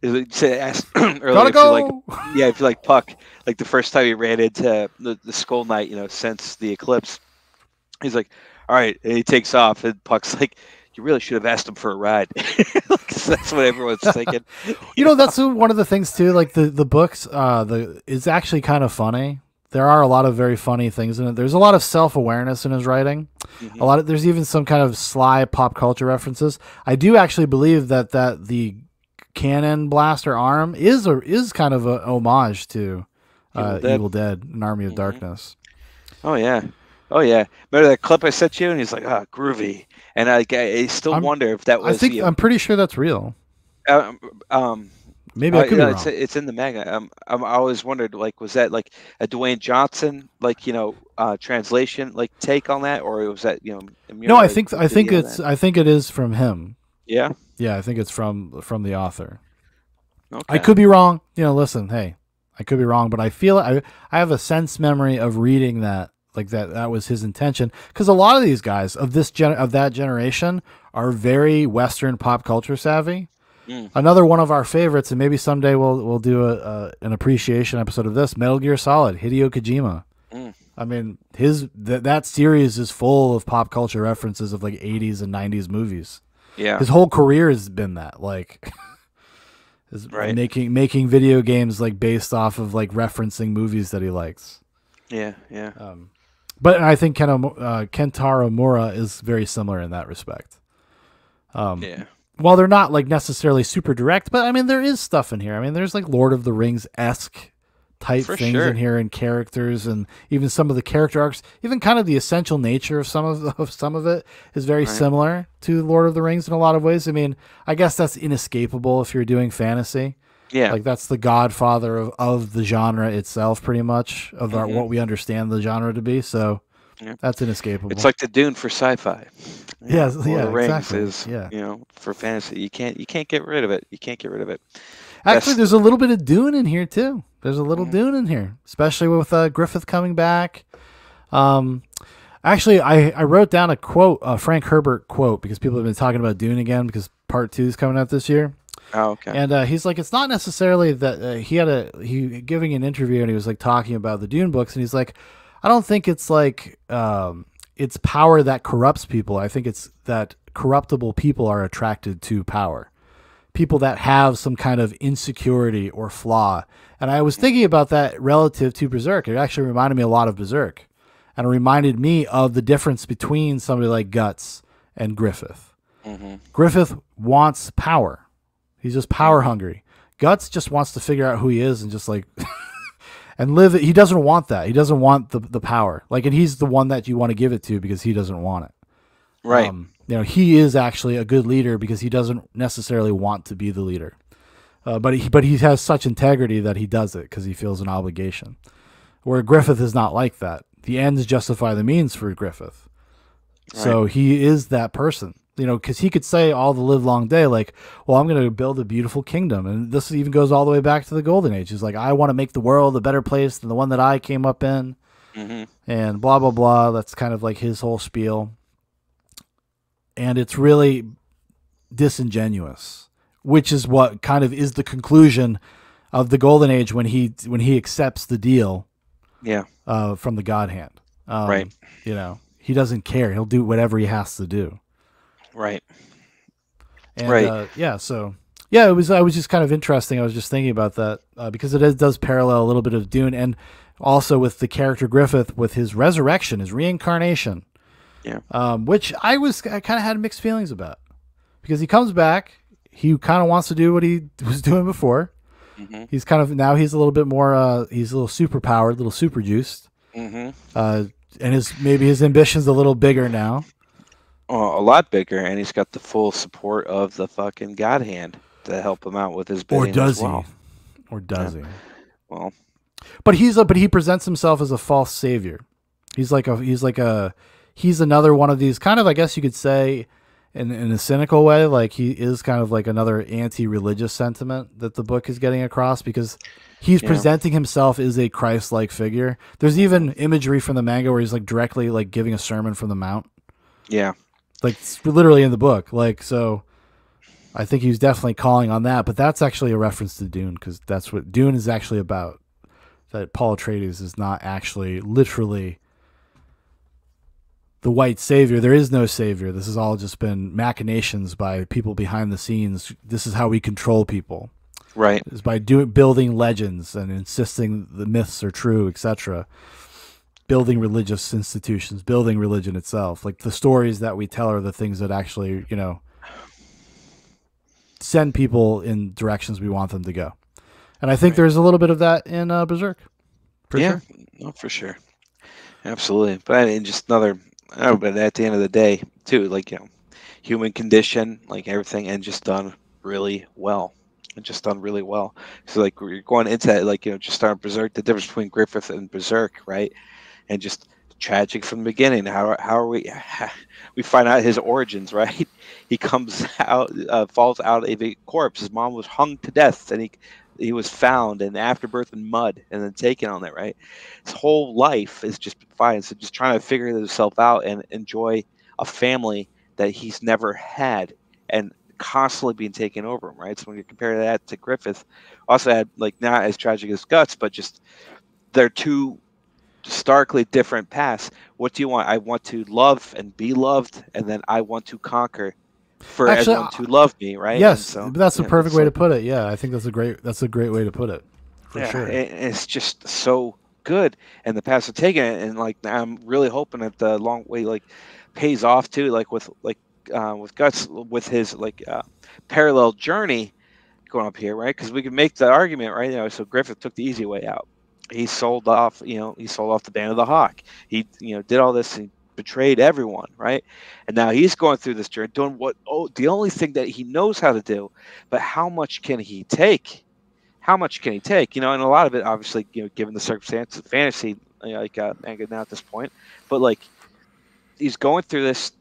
Asked earlier, Gotta go. If you like Puck, like the first time he ran into the Skull Knight, since the eclipse, he's like, all right, and he takes off, and Puck's like, you really should have asked him for a ride. That's what everyone's thinking. That's one of the things too. Like the books, it's actually kind of funny. There are a lot of very funny things in it. There's a lot of self-awareness in his writing. Mm-hmm. There's even some kind of sly pop culture references. I do actually believe that the cannon blaster arm is kind of a homage to Evil Dead, An Army of Darkness. Oh yeah. Remember that clip I sent you? And he's like, groovy. And I still wonder if that was. I'm pretty sure that's real. Maybe I could be wrong. It's in the manga. I always wondered, like, was that like a Dwayne Johnson, like, translation, like, take on that, or was that Miura, No, I think it is from him. Yeah. Yeah, I think it's from the author. Okay. I could be wrong. Listen, hey, I could be wrong, but I feel I have a sense memory of reading that, like that was his intention, because a lot of these guys of that generation are very Western pop culture savvy. Another one of our favorites, and maybe someday we'll do an appreciation episode of this, Metal Gear Solid, Hideo Kojima. I mean, that series is full of pop culture references of like 80s and 90s movies. Yeah, his whole career has been that, like, making video games like based off of like referencing movies that he likes. Yeah. But I think Kentaro Miura is very similar in that respect. Yeah. While they're not like necessarily super direct, but I mean there is stuff in here. I mean there's like Lord of the Rings-esque type For things sure. in here, and characters, and even some of the character arcs, even kind of the essential nature of some of it is very similar to Lord of the Rings in a lot of ways. I mean, I guess that's inescapable if you're doing fantasy. Yeah. Like that's the godfather of the genre itself, pretty much of what we understand the genre to be. So that's inescapable. It's like the Dune for sci-fi. Yeah, Lord yeah, of the Rings exactly. is, Yeah. for fantasy. You can't get rid of it. You can't get rid of it. Actually, there's a little bit of Dune in here too. There's a little Dune in here, especially with Griffith coming back. Actually, I wrote down a quote, a Frank Herbert quote, because people have been talking about Dune again because Part 2 is coming out this year. Oh, okay. And he's like, it's not necessarily that he giving an interview, and he was like talking about the Dune books, and he's like, I don't think it's like it's power that corrupts people. I think it's that corruptible people are attracted to power. People that have some kind of insecurity or flaw. And I was thinking about that relative to Berserk. It actually reminded me a lot of Berserk. And it reminded me of the difference between somebody like Guts and Griffith. Griffith wants power. He's just power hungry. Guts just wants to figure out who he is and just like and live it. He doesn't want that. He doesn't want the power. Like, and he's the one that you want to give it to because he doesn't want it. Right. He is actually a good leader because he doesn't necessarily want to be the leader. But he has such integrity that he does it because he feels an obligation. Where Griffith is not like that. The ends justify the means for Griffith. Right. So he is that person. Because he could say all the live long day, like, well, I'm going to build a beautiful kingdom. And this even goes all the way back to the Golden Age. He's like, I want to make the world a better place than the one that I came up in. And blah, blah, blah. That's kind of like his whole spiel. And it's really disingenuous, which is what kind of is the conclusion of the Golden Age when he accepts the deal from the God Hand. Right. He doesn't care. He'll do whatever he has to do. Right. And, it was just kind of interesting. I was just thinking about that because it does parallel a little bit of Dune, and also with the character Griffith with his resurrection, his reincarnation. Yeah. Which I kind of had mixed feelings about because he comes back. He kind of wants to do what he was doing before. He's now he's a little bit more, he's a little super powered, a little super juiced. And his ambition's a little bigger now. Oh, a lot bigger. And he's got the full support of the fucking God Hand to help him out with his bidding. Or does as well. Or does he? Well, but he presents himself as a false savior. He's another one of these kind of, I guess you could say, in a cynical way, like he is kind of like another anti-religious sentiment that the book is getting across because he's presenting himself as a Christ-like figure. There's even imagery from the manga where he's like directly like giving a sermon from the mount. Yeah. Like it's literally in the book. Like, so I think he's definitely calling on that, but that's actually a reference to Dune because that's what Dune is actually about. That Paul Atreides is not actually literally the white savior. There is no savior. This has all just been machinations by people behind the scenes. This is how we control people. Right. Is by building legends and insisting the myths are true, etc. Building religious institutions, building religion itself. Like the stories that we tell are the things that actually, send people in directions we want them to go. And I think there's a little bit of that in Berserk. For sure. No, for sure. Absolutely. But I mean, just another, but at the end of the day, too, like, human condition, like everything, and just done really well. So, like, we're going into that, like, just starting Berserk, the difference between Griffith and Berserk, right? And just tragic from the beginning. How are we find out his origins, right? He comes out, falls out of a corpse. His mom was hung to death, and he was found in afterbirth in mud and then taken on that, right? His whole life is just fine. So just trying to figure himself out and enjoy a family that he's never had and constantly being taken over him, right? So when you compare that to Griffith, also had, like, not as tragic as Guts, but just they're two starkly different paths. What do you want? I want to love and be loved, and then I want to conquer for everyone to love me, right? Yes, so, that's the perfect way to put it. Yeah, I think that's a great way to put it. For sure. It's just so good, and the past have taken it, and like I'm really hoping that the long wait like pays off too, like with Guts with his parallel journey going up here, right? Because we can make the argument, right? So Griffith took the easy way out. He sold off, he sold off the Band of the Hawk. He, did all this and betrayed everyone, right? And now he's going through this journey, doing the only thing that he knows how to do, but how much can he take? How much can he take? And a lot of it, obviously, given the circumstances, fantasy, manga now at this point, but like he's going through this.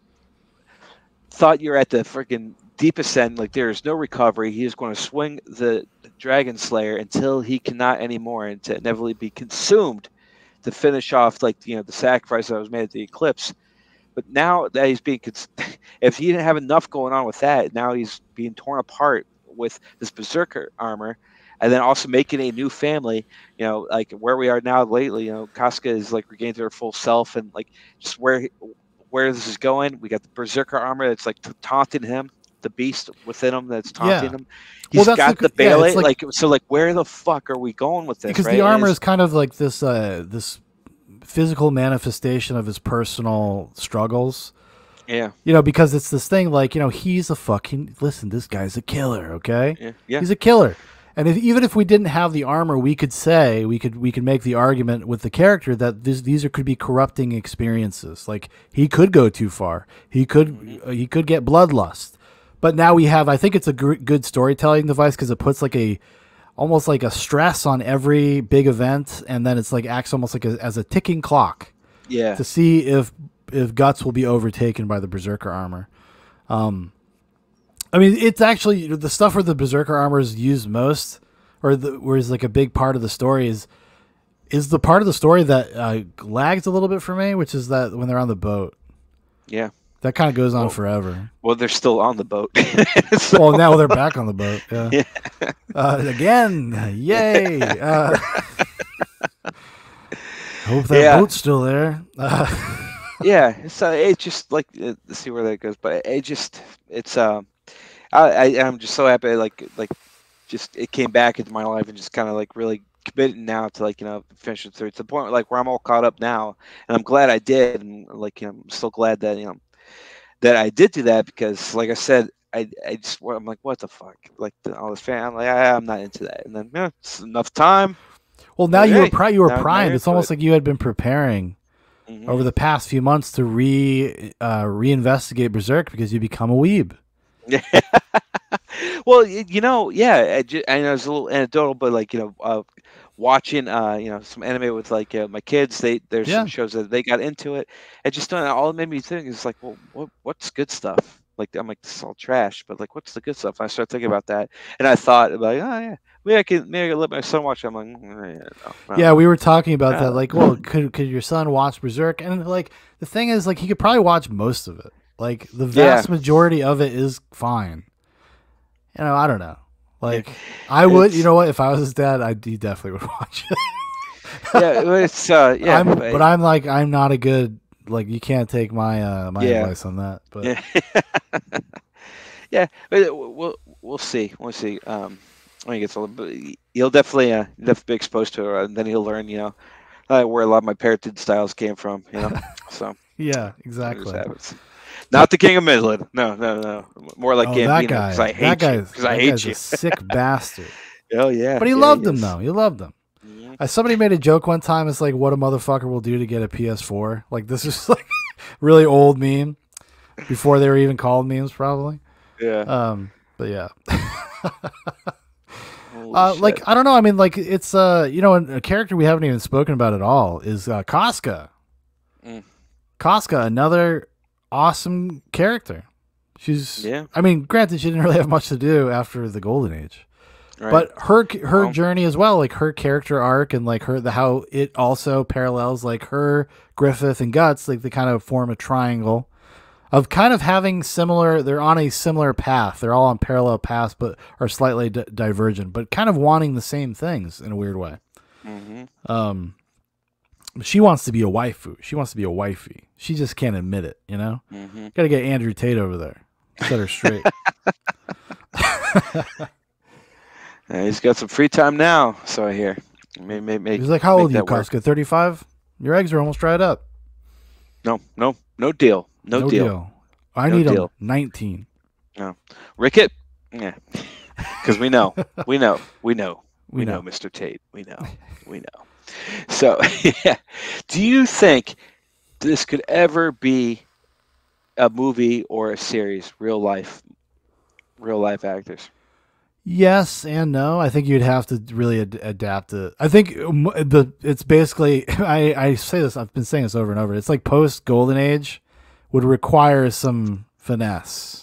Thought you're at the freaking deepest end, like there is no recovery. He is going to swing the Dragon Slayer until he cannot anymore, and to inevitably be consumed to finish off the sacrifice that was made at the eclipse. But now that he's being, if he didn't have enough going on with that, now he's being torn apart with this berserker armor, and then also making a new family. Like where we are now lately. Casca is like regained her full self, and like just where this is going. We got the berserker armor that's like taunting him, the beast within him that's taunting him. He's got the Bailey. Where the fuck are we going with this? Because the armor is kind of like this this physical manifestation of his personal struggles. Yeah. Because it's this thing like, he's a fucking, listen, this guy's a killer, okay? Yeah. He's a killer. And even if we didn't have the armor, we could say we could make the argument with the character that these could be corrupting experiences. Like he could go too far. He could get bloodlust. But now we have. I think it's a good storytelling device because it puts almost like a stress on every big event, and then it's like acts almost like as a ticking clock. Yeah. To see if Guts will be overtaken by the berserker armor. I mean, it's actually the stuff where the berserker armor is used most, where is like a big part of the story is the part of the story that lags a little bit for me, which is that when they're on the boat. Yeah. That kind of goes on forever. Well, they're still on the boat. Well, now they're back on the boat. Yeah. Again, yay! Hope that boat's still there. Yeah. So it's just like see where that goes, but it's I'm just so happy just it came back into my life and just kind of like really committed now to finish it through to the point where I'm all caught up now, and I'm glad I did, and I'm still glad that that I did do that, because like I said, I'm like, what the fuck, all this fan, I'm like, I'm not into that, and then it's enough time. Well, now you were primed. It's almost like you had been preparing over the past few months to reinvestigate Berserk because you become a weeb. Yeah. Well, I know it's a little anecdotal, but watching some anime with my kids, there's some shows that they got into it, and just all it made me think is like, well, what's good stuff? I'm like, this is all trash, but what's the good stuff? And I started thinking about that, and I thought oh yeah, maybe I can let my son watch it. I'm like, yeah, we were talking about that. Like, well, could your son watch Berserk? And the thing is, he could probably watch most of it. The vast majority of it is fine. I don't know. I would, if I was his dad, he definitely would watch it. Yeah, it's but I'm not a good, you can't take my advice on that. But yeah, we'll see. We'll see. When he gets older, but he'll definitely be exposed to her, and then he'll learn, where a lot of my parenting styles came from, So yeah, exactly. Not the King of Midland. No. More like Gambino. That guy. Because I hate you. Because I hate you. A sick bastard. Oh yeah. But he loved him though. He loved him. Yeah. Somebody made a joke one time. It's like, what a motherfucker will do to get a PS4. This is really old meme before they were even called memes, probably. Yeah. But yeah. I don't know. I mean, it's a character we haven't even spoken about at all is Casca. Casca, another awesome character. I mean, granted, she didn't really have much to do after the Golden Age, right. But her journey as well, her character arc, and how it also parallels her Griffith and Guts, they kind of form a triangle of kind of having they're on a similar path. They're all on parallel paths, but are slightly divergent, but kind of wanting the same things in a weird way. She wants to be a waifu. She wants to be a wifey. She just can't admit it, Got to get Andrew Tate over there. Set her straight. He's got some free time now, so I hear. He's like, how old are you, Costco? 35? Your eggs are almost dried up. No deal. No deal. I need them 19. No. Rickett? Yeah. Because we know, Mr. Tate. We know. So, yeah. Do you think this could ever be a movie or a series, real life actors? Yes and no. I think you'd have to really adapt it. I think it's basically, I say this, I've been saying this over and over. It's like post Golden Age would require some finesse.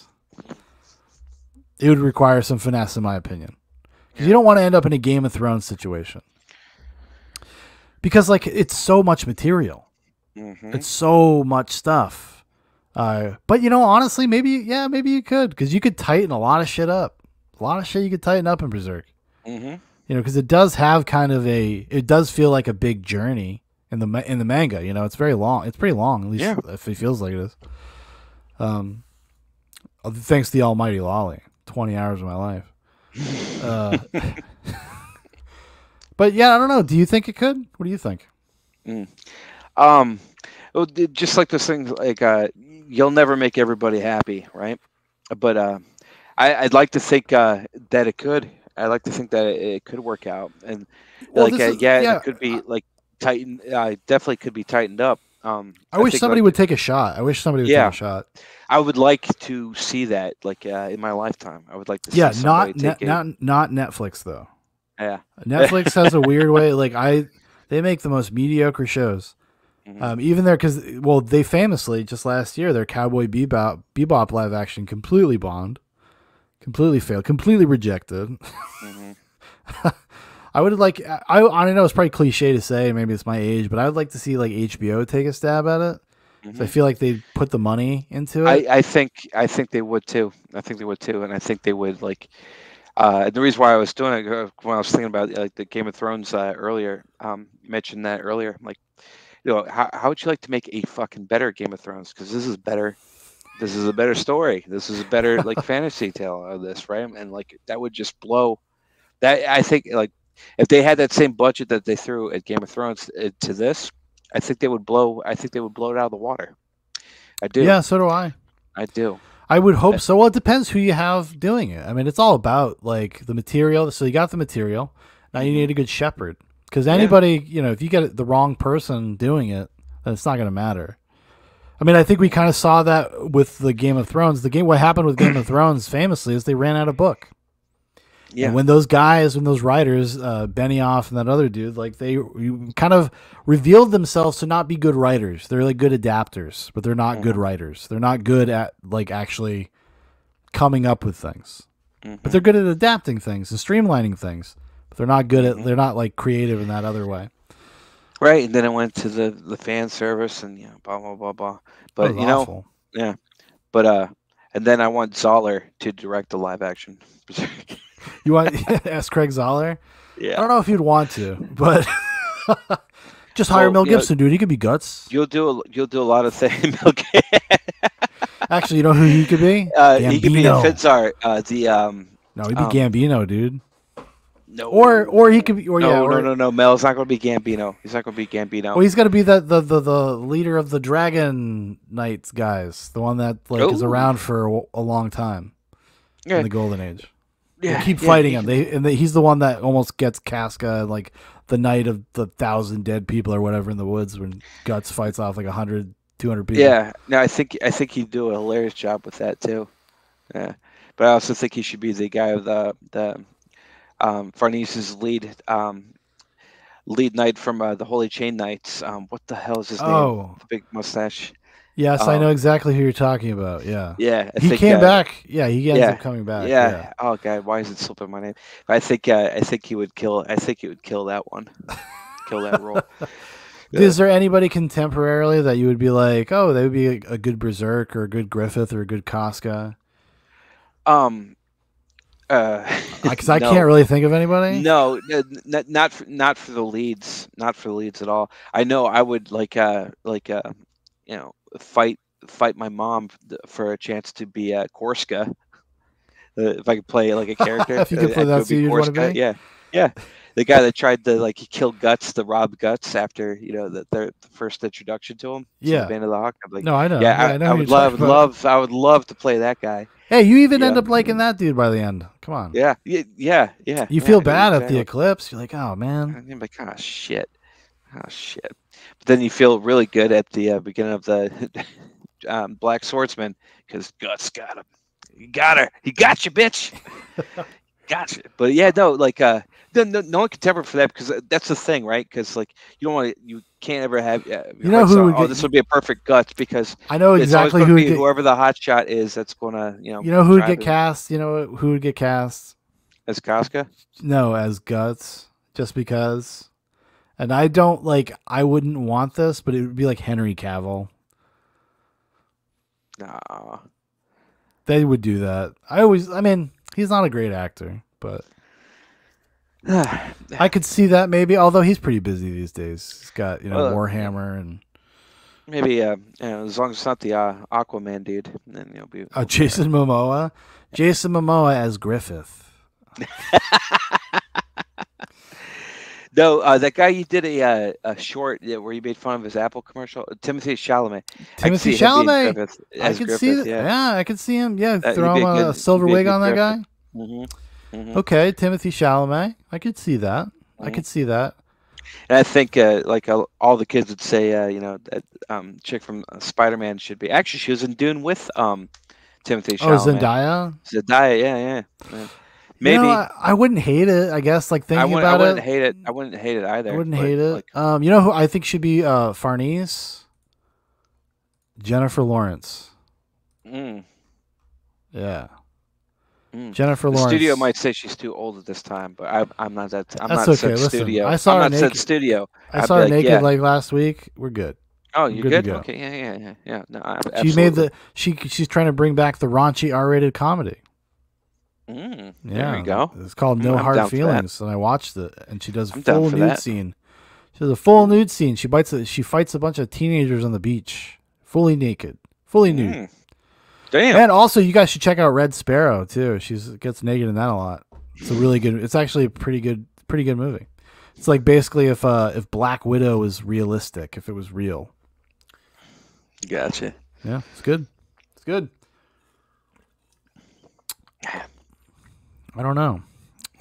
It would require some finesse, in my opinion. Because you don't want to end up in a Game of Thrones situation. Because, like, it's so much material. Mm-hmm. It's so much stuff. But, honestly, maybe you could. Because you could tighten a lot of shit up. A lot of shit you could tighten up in Berserk. Mm-hmm. Because it does have it does feel like a big journey in the manga. It's very long. It's pretty long, at least if it feels like it is. Thanks to the almighty Lolly. 20 hours of my life. But yeah, I don't know. Do you think it could? What do you think? Well, just like those things, like you'll never make everybody happy, right? But I'd like to think that it could. I'd like to think that it could work out, and it could be like tightened. Definitely could be tightened up. I wish somebody would take a shot. Take a shot. I would like to see that, like in my lifetime. I would like to see not Netflix though. Yeah, Netflix has a weird way. Like they make the most mediocre shows. Mm-hmm. Even there, because they famously just last year their Cowboy Bebop live action completely bombed, completely failed, completely rejected. Mm-hmm. I would like. I know it's probably cliche to say, maybe it's my age, but I would like to see like HBO take a stab at it. Mm-hmm. So I feel like they put the money into it. I think they would too. And I think they would like. The reason why I was doing it when I was thinking about like the Game of Thrones earlier, mentioned that earlier. Like, how would you like to make a fucking better Game of Thrones? Because this is better. This is a better story. This is a better like fantasy tale of this, right? And like that would just blow. That I think like if they had that same budget that they threw at Game of Thrones to this. I think they would blow it out of the water. I do. Yeah, so do I. I do. I would hope so. Well, it depends who you have doing it. I mean, it's all about like the material. So you got the material. Now you need a good shepherd. Because anybody, if you get the wrong person doing it, then it's not going to matter. I mean, I think we kind of saw that with the Game of Thrones. What happened with Game of Thrones famously is they ran out of book. Yeah. And when those writers, Benioff and that other dude, like they kind of revealed themselves to not be good writers. They're like good adapters, but they're not good writers. They're not good at like actually coming up with things. Mm-hmm. But they're good at adapting things and streamlining things. But they're not good at. They're not like creative in that other way. Right, and then it went to the fan service and blah blah blah blah. But awful. But and then I want Zoller to direct the live action. You want ask Craig Zoller? Yeah. I don't know if you'd want to, but just hire Mel Gibson, dude. He could be Guts. You'll do a lot of things. Actually, you know who he could be? He could be Fitzar. No, he'd be Gambino, dude. No. Or he could be. No. Mel's not going to be Gambino. He's not going to be Gambino. Well, he's going to be the leader of the Dragon Knights guys, the one that is around for a long time in the Golden Age. Yeah, they keep fighting him. He's the one that almost gets Casca, like the night of the 1,000 dead people or whatever in the woods when Guts fights off like 100, 200 people. Yeah, no, I think he'd do a hilarious job with that too. Yeah, but I also think he should be the guy of the Farnese's lead knight from the Holy Chain Knights. What the hell is his name? The big mustache. Yes, I know exactly who you're talking about. Yeah. Yeah. He came back. Yeah, he ends up coming back. Yeah. Oh God, why is it slipping my name? I think he would kill. I think he would kill that one. Kill that role. Is there anybody contemporarily that you would be like, oh, they would be a good Berserk or a good Griffith or a good Casca? Because I can't really think of anybody. No, not for the leads. Not for the leads at all. I know I would fight my mom for a chance to be Korska. If I could play like a character, if you could play that, you'd want to be. Yeah, Yeah, the guy that tried to like he killed Guts to rob Guts after the first introduction to him. To the Yeah. Band of the Hawk. I'm like, No, I know. yeah, I know I who would you're talking about. I would love to play that guy. Hey, you even end Yeah. up liking that dude by the end. Come on. Yeah, yeah. You feel bad at exactly. the eclipse. You're like, oh man. I'm like, oh shit. But then you feel really good at the beginning of the Black Swordsman because Guts got him. You got her. He got you, bitch. Gotcha. But yeah, no, like no one can temper for that because that's the thing, right? Because like you can't ever have this would be a perfect Guts because I know exactly who whoever the hot shot is that's gonna you know who would get cast. You know who would get cast as Casca? No, as Guts, just because. And I wouldn't want this, but it would be like Henry Cavill. Nah. They would do that. He's not a great actor, but I could see that maybe, although he's pretty busy these days. He's got, Warhammer and maybe as long as it's not the Aquaman dude, then you'll be Jason Momoa. Jason Momoa as Griffith. No, that guy you did a short where you made fun of his Apple commercial, Timothy Chalamet. Timothy Chalamet. I could see that. Yeah, I could see him. Yeah, throw him a silver wig on that guy. Mm-hmm. Okay, Timothy Chalamet. I could see that. I could see that. And I think all the kids would say, that chick from Spider-Man should be. Actually, she was in Dune with Timothy Chalamet. Oh, Zendaya. Zendaya, yeah. Maybe I wouldn't hate it. I guess thinking about it. I wouldn't hate it. I wouldn't hate it either. I wouldn't hate it. You know who I think should be Farnese? Jennifer Lawrence. Mm. Yeah. Mm. Jennifer the Lawrence. Studio might say she's too old at this time, but I'm not that. I'm That's not okay. Listen, studio. I saw I'm her not naked. studio. I saw her naked last week. We're good. Oh, you good? Go. Okay, yeah. No, she made she's trying to bring back the raunchy R-rated comedy. Yeah, there you go. It's called No I'm Hard Feelings, and I watched it. And she does I'm full nude scene. She does a full nude scene. She fights a bunch of teenagers on the beach, fully naked, fully nude. Damn. And also, you guys should check out Red Sparrow too. She gets naked in that a lot. It's a really good. It's actually a pretty good movie. It's like basically if Black Widow was realistic, if it was real. Gotcha. Yeah, it's good. It's good. I don't know.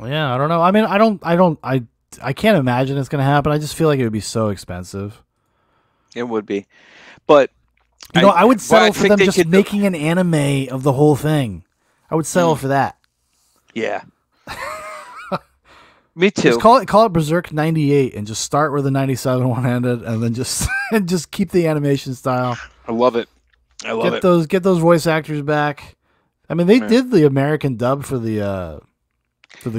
Yeah, I don't know. I mean, I can't imagine it's gonna happen. I just feel like it would be so expensive. It would be, but I would settle for them just making an anime of the whole thing. I would settle for that. Yeah. Me too. Just call it Berserk 98 and just start where the 97 one ended, and then just keep the animation style. I love it. Get those voice actors back. I mean, they did the American dub for the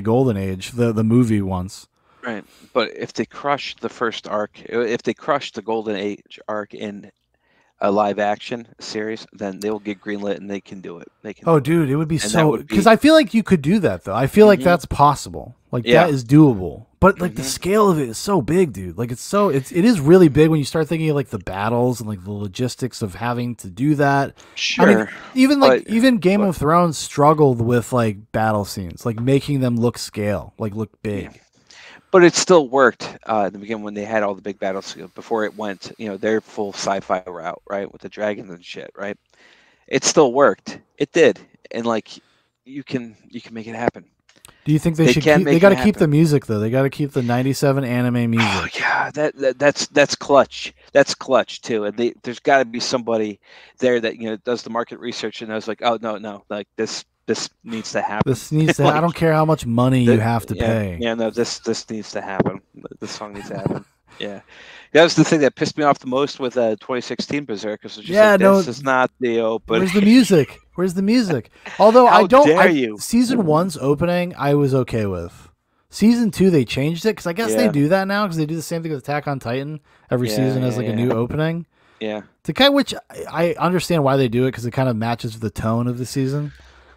Golden Age, the movie once. Right, but if they crush the first arc, if they crush the Golden Age arc in a live action series, then they will get greenlit and they can do it. Dude, it would be so, because I feel like you could do that though. I feel like that's possible. Like that is doable. But like the scale of it is so big, dude. Like it is really big when you start thinking of like the battles and like the logistics of having to do that. Sure. I mean, even Game of Thrones struggled with like battle scenes, like making them look look big. Yeah. But it still worked in the beginning when they had all the big battles before it went, their full sci-fi route, right, with the dragons and shit, right? It still worked. It did, and like you can make it happen. Do you think they should? They got to keep the music though. They got to keep the '97 anime music. Oh yeah, that's clutch. That's clutch too. And there's got to be somebody there that does the market research and knows like, oh no, like this needs to happen. This needs to. I don't care how much money you have to pay. Yeah, no, this needs to happen. This song needs to happen. Yeah. That was the thing that pissed me off the most with 2016 Berserk. This is not the open. Where's the music? Where's the music? Although How dare you? Season 1's opening, I was okay with. Season 2, they changed it because I guess they do that now because they do the same thing with Attack on Titan. Every season has like a new opening. Yeah. Which I understand why they do it because it kind of matches with the tone of the season.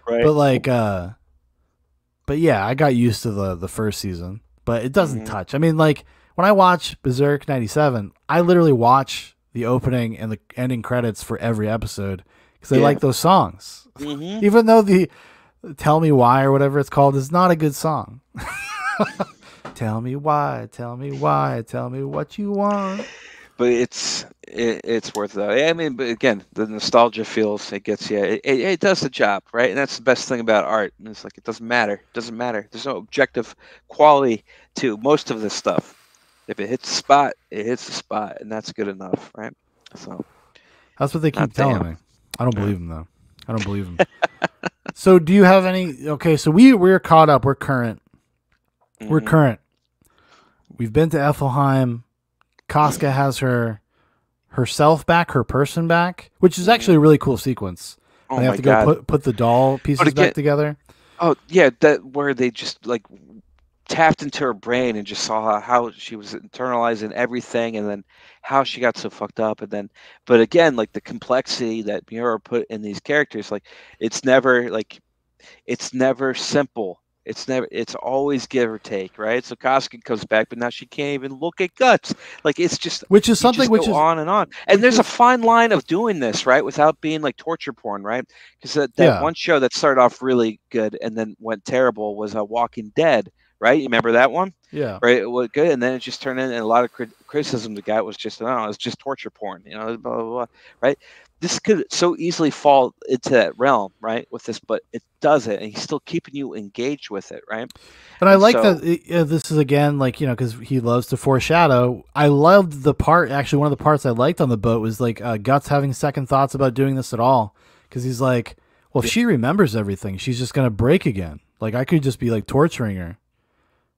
Right. But like, but yeah, I got used to the first season, but it doesn't touch. I mean, like when I watch Berserk 97, I literally watch the opening and the ending credits for every episode because I like those songs, even though the "Tell Me Why" or whatever it's called is not a good song. Tell me why. Tell me why. Tell me what you want. But it's worth it. I mean, but again, the nostalgia feels it gets you. It does the job, right? And that's the best thing about art. And it's like it doesn't matter. It doesn't matter. There's no objective quality to most of this stuff. If it hits the spot, it hits the spot, and that's good enough, right? So that's what they keep telling me. I don't Yeah. believe them though. I don't believe them. So do you have any? Okay, so we're caught up. We're current. We're Mhm. current. We've been to Ethelheim. Casca has herself back, her person back, which is actually a really cool sequence. Oh They have my to God. go put the doll pieces again- back together. Oh yeah, that where they just like tapped into her brain and just saw how she was internalizing everything, and then how she got so fucked up, and then but again, like the complexity that Miura put in these characters, like it's never simple. It's always give or take, right? So Casca comes back, but now she can't even look at Guts. Like it's just Which is you something just which go is on and on. And there's a fine line of doing this, right, without being like torture porn, right? Because that Yeah. one show that started off really good and then went terrible was Walking Dead, right? You remember that one? yeah. Right, it was good, and then it just turned in, and a lot of criticism the guy was just, no, it's just torture porn, blah, blah, blah, right? This could so easily fall into that realm, right, with this, but it doesn't, and he's still keeping you engaged with it, right? And I like so- that this is again like because he loves to foreshadow. I loved the part. Actually, one of the parts I liked on the boat was like Guts having second thoughts about doing this at all because he's like, well, if she remembers everything, she's just gonna break again. Like I could just be like torturing her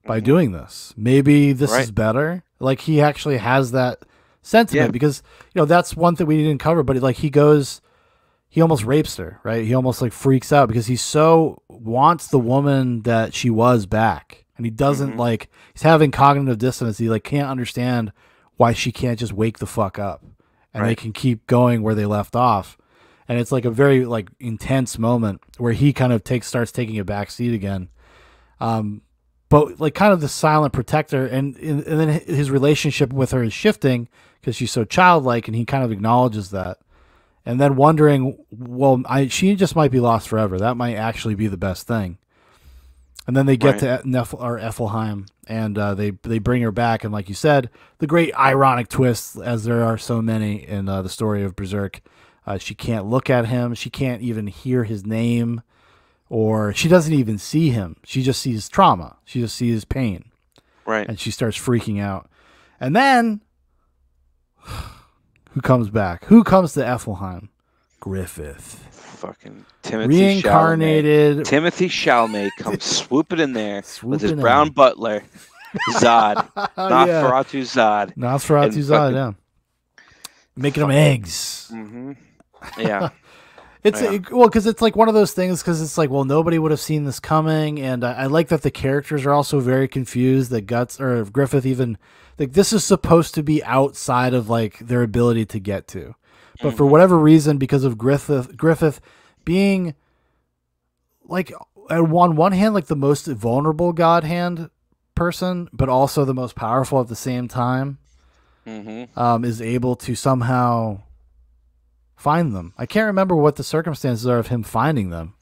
by doing this. Maybe this is better. Like he actually has that sentiment because that's one thing we didn't cover. But like he almost rapes her, right? He almost like freaks out because he so wants the woman that she was back, and he doesn't like. He's having cognitive dissonance. He like can't understand why she can't just wake the fuck up, and they can keep going where they left off. And it's like a very like intense moment where he kind of starts taking a back seat again. But like kind of the silent protector, and then his relationship with her is shifting because she's so childlike, and he kind of acknowledges that. And then wondering, well, she just might be lost forever. That might actually be the best thing. And then they get to Ethelheim, and they bring her back. And like you said, the great ironic twist, as there are so many in the story of Berserk, she can't look at him. She can't even hear his name, or she doesn't even see him. She just sees trauma. She just sees pain. Right. And she starts freaking out. And then... who comes back? Who comes to Ethelheim? Griffith. Fucking Timothy Reincarnated. Chalamet. Timothy Chalamet comes swooping in there with his Swooping brown in. butler, Zod. Nosferatu Zod. Nosferatu And Zod, fucking- yeah. Making them eggs. Mm-hmm. Yeah. It's Yeah. well, because it's like one of those things. Because it's like, well, nobody would have seen this coming, and I like that the characters are also very confused. That Guts or Griffith even like this is supposed to be outside of like their ability to get to, but for whatever reason, because of Griffith being like on one hand like the most vulnerable God Hand person, but also the most powerful at the same time, is able to somehow find them. I can't remember what the circumstances are of him finding them.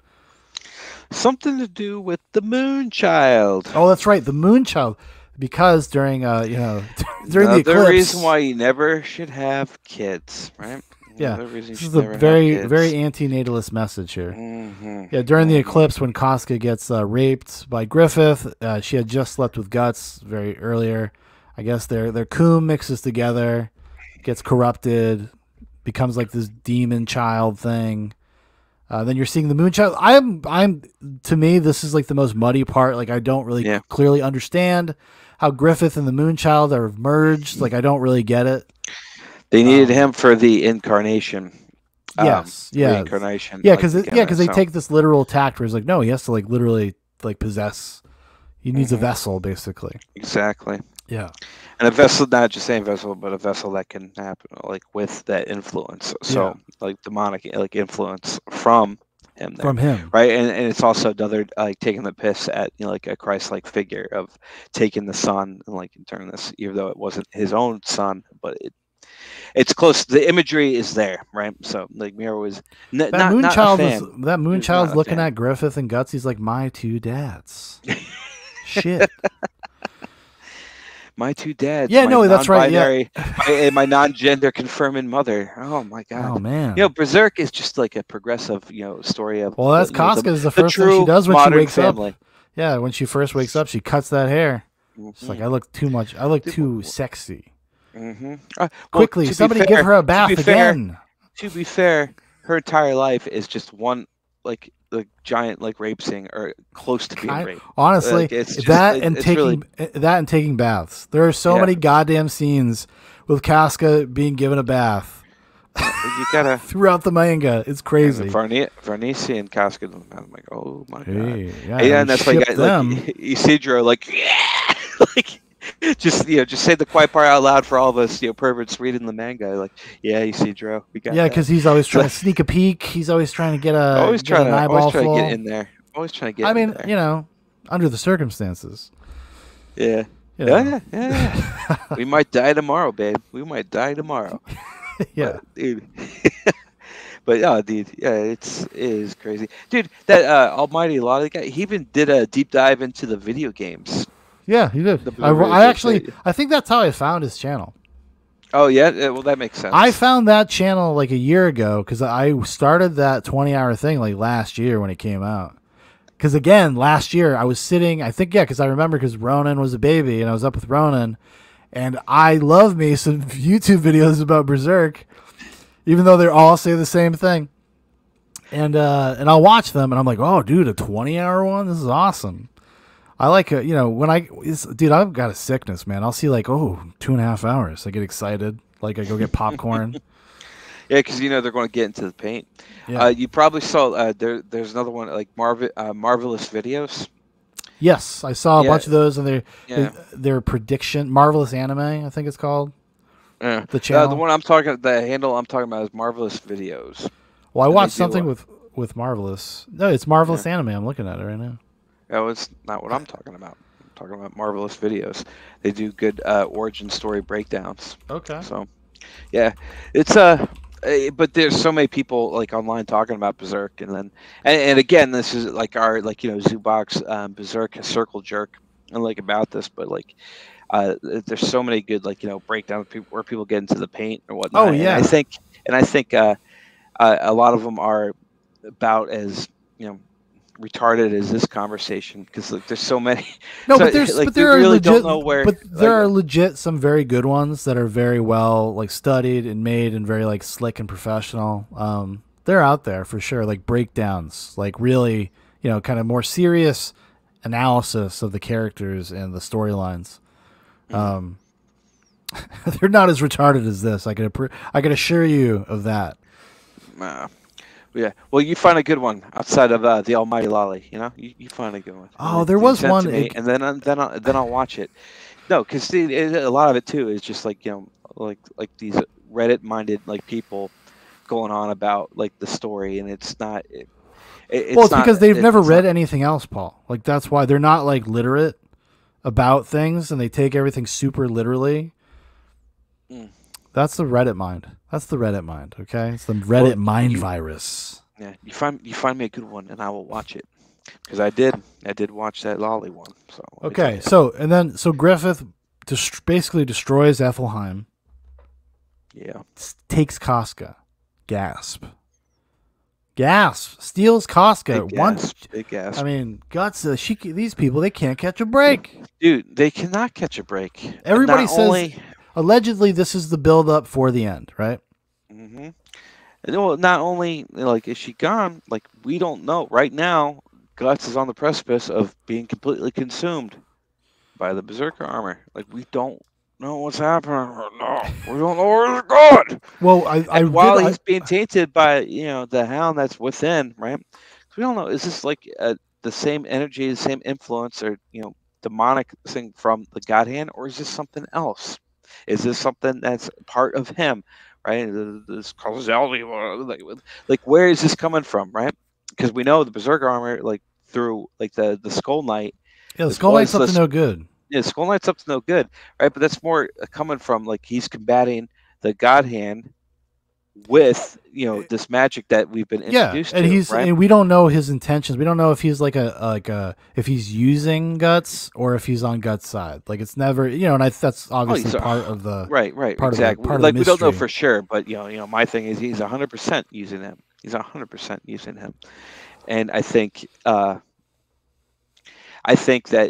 Something to do with the Moon Child. Oh, that's right, the Moon Child. Because during during the Another eclipse, reason why you never should have kids, right? yeah, Another reason you this should is a never have very kids. very anti-natalist message here. Mhm. Yeah, during the eclipse when Casca gets raped by Griffith, she had just slept with Guts very earlier. I guess their cum mixes together, gets corrupted, becomes like this demon child thing. Then you're seeing the Moon Child. I'm to me this is like the most muddy part. Like I don't really clearly understand how Griffith and the Moon Child are merged. Like I don't really get it. They needed him for the incarnation. Yes, reincarnation. Yeah, like, because together, they so- take this literal tact where it's like, no, he has to like literally like possess. He needs a vessel, basically. Exactly. Yeah. And a vessel, not just any vessel, but a vessel that can happen like with that influence. So like demonic like influence from him. There, From him. right? And it's also another like taking the piss at like a Christ-like figure of taking the son and like turning this, even though it wasn't his own son, but it's close. The imagery is there, right? So like Miura was That not Moon not a Child fan. is that Moon He's Child's not a looking fan. at Griffith and Guts. He's like, my two dads. Shit. my two dads. Yeah, my no, that's right. Yeah. my, my non-gender confirming mother. Oh my god. Oh man. You know, Berserk is just like a progressive, story of. Well, that's Casca is the first thing she does when she wakes up. Yeah, when she first wakes up, she cuts that hair. She's like, I look too much. I look too sexy. Quickly, somebody give her a bath again. To be fair, her entire life is just one like giant like rape scene or close to being raped. Honestly, and taking baths. There are so many goddamn scenes with Casca being given a bath. You gotta throughout the manga. It's crazy. Varnisi and Casca. I'm like, oh my god. Yeah, and that's why you got like Isidro, like, like just say the quiet part out loud for all of us, perverts reading the manga. Like, yeah, Isidro, we got. Yeah, because he's always trying to sneak a peek. He's always trying to get an eyeball always trying full. to get in there. Always trying to get. I mean, in there. Under the circumstances. Yeah. Yeah. We might die tomorrow, babe. We might die tomorrow. Yeah, but, dude. But yeah, dude, yeah, it is crazy, dude. That Almighty Lolly guy, he even did a deep dive into the video games. Yeah, he did. I think that's how I found his channel. Oh yeah, well that makes sense. I found that channel like a year ago because I started that 20-hour thing like last year when it came out. Because again, last year I was sitting, I think because I remember because Ronan was a baby and I was up with Ronan. And I love me some YouTube videos about Berserk, even though they all say the same thing. And I'll watch them, and I'm like, oh, dude, a 20-hour one? This is awesome. I like it. Dude, I've got a sickness, man. I'll see like, 2.5 hours. I get excited. Like I go get popcorn. Yeah, because they're going to get into the paint. Yeah. You probably saw there's another one like Marvelous Videos. Yes, I saw a bunch of those, and their prediction, Marvelous Anime, I think it's called. Yeah. The channel. The handle I'm talking about is Marvelous Videos. Well, I watched something with Marvelous. No, it's Marvelous Anime. I'm looking at it right now. No, it's not what I'm talking about. I'm talking about Marvelous Videos. They do good origin story breakdowns. Okay. So, yeah, it's but there's so many people like online talking about Berserk, and again, this is like our Zubox Berserk Circle Jerk and like about this, but like there's so many good like breakdowns where people get into the paint or whatnot. Oh yeah, and I think a lot of them are about as retarded as this conversation because like there's so many. No, so, but there are really legit, don't know where. But there are legit some very good ones that are very well like studied and made and very like slick and professional. They're out there for sure. Like breakdowns, like really kind of more serious analysis of the characters and the storylines. They're not as retarded as this. I can assure you of that. Yeah. Well, you find a good one outside of the Almighty Lolly. You find a good one. Oh, there was one, and then I'll watch it. No, because a lot of it too is just like like these Reddit-minded like people going on about like the story, and it's not. It's because they've never read anything else, Paul. Like that's why they're not like literate about things, and they take everything super literally. That's the Reddit mind. Okay, it's the Reddit mind virus. Yeah, you find me a good one, and I will watch it because I did watch that Lolly one. So okay, so Griffith basically destroys Ethelheim. Yeah, takes Casca. Gasp. Steals Casca. Big gasp. I mean, guts. These people, they can't catch a break. Dude, they cannot catch a break. Everybody says. Allegedly, this is the build-up for the end, right? Mm-hmm. Well, not only like is she gone, like we don't know right now. Guts is on the precipice of being completely consumed by the Berserker armor. Like we don't know what's happening right now. We don't know where it's going. Well, while he's being tainted by the hound that's within, right? So we don't know. Is this like the same energy, the same influence, or demonic thing from the God Hand, or is this something else? Is this something that's part of him, right? This causality, like where is this coming from, right? Because we know the Berserker armor, like through like the Skull Knight. Yeah, the Skull Knight's up to no good. Yeah, Skull Knight's up to no good, right? But that's more coming from like he's combating the God Hand, with this magic that we've been Yeah, introduced and to, right? and we don't know his intentions. We don't know if he's if he's using Guts or if he's on Guts' side. Like it's never, and that's obviously he's part of the right, exactly. part of the Like we don't know mystery. for sure, but my thing is he's 100% using him. He's 100% using him, and I think that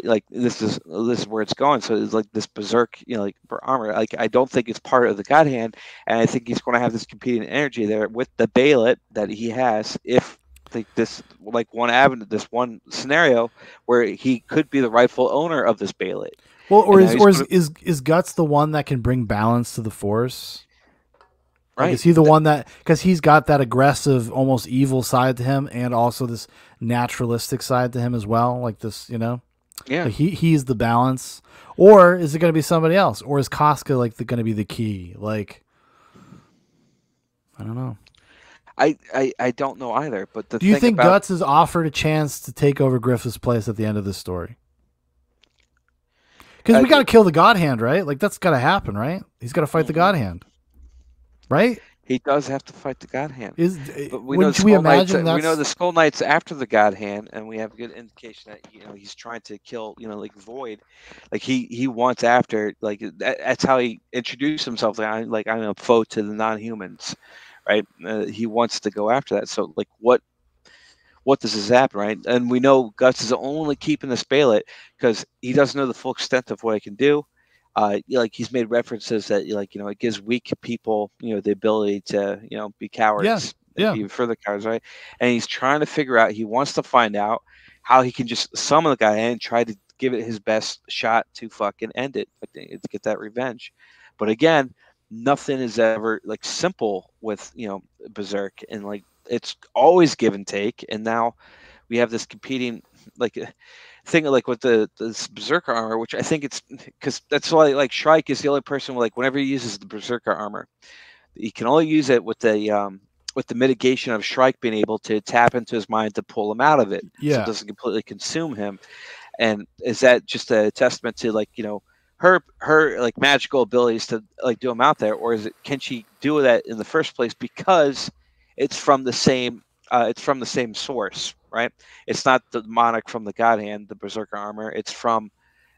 like this is where it's going. So it's like this berserk, like armor. Like I don't think it's part of the God Hand, and I think he's going to have this competing energy there with the Bailet that he has. If like this, like one avenue, this one scenario where he could be the rightful owner of this Bailet. Well, or And now is he's or gonna- is Guts the one that can bring balance to the Force? Like, right? is he the one that, because he's got that aggressive, almost evil side to him, and also this naturalistic side to him as well? Like this, Yeah. like he's the balance, or is it going to be somebody else, or is Casca like going to be the key? Like, I don't know. I don't know either. But the Do you thing think about Guts is offered a chance to take over Griffith's place at the end of this story? Because we got to kill the God Hand, right? Like that's got to happen, right? He's got to fight the God Hand, right? he does have to fight the God Hand. But we know Wouldn't we imagine we know that's the Skull Knights after the God Hand, and we have a good indication that he's trying to kill like Void, like he wants after like that's how he introduced himself. Like I'm a foe to the non-humans, right? He wants to go after that. So like what does this happen, right? And we know Guts is only keeping this Bailet because he doesn't know the full extent of what he can do. Like he's made references that it gives weak people the ability to be cowards, Yeah. be further cowards, right? And he's trying to figure out. He wants to find out how he can just summon the guy and try to give it his best shot to fucking end it, to get that revenge. But again, nothing is ever like simple with Berserk, and like it's always give and take. And now we have this competing like thing like with this berserker armor, which I think it's because that's why like Shrike is the only person like whenever he uses the berserker armor, he can only use it with the mitigation of Shrike being able to tap into his mind to pull him out of it, so Yeah. it doesn't completely consume him. And is that just a testament to like her like magical abilities to like do him out there, or is it can she do that in the first place because it's from the same source, right? It's not the monarch from the God Hand, the berserker armor. It's from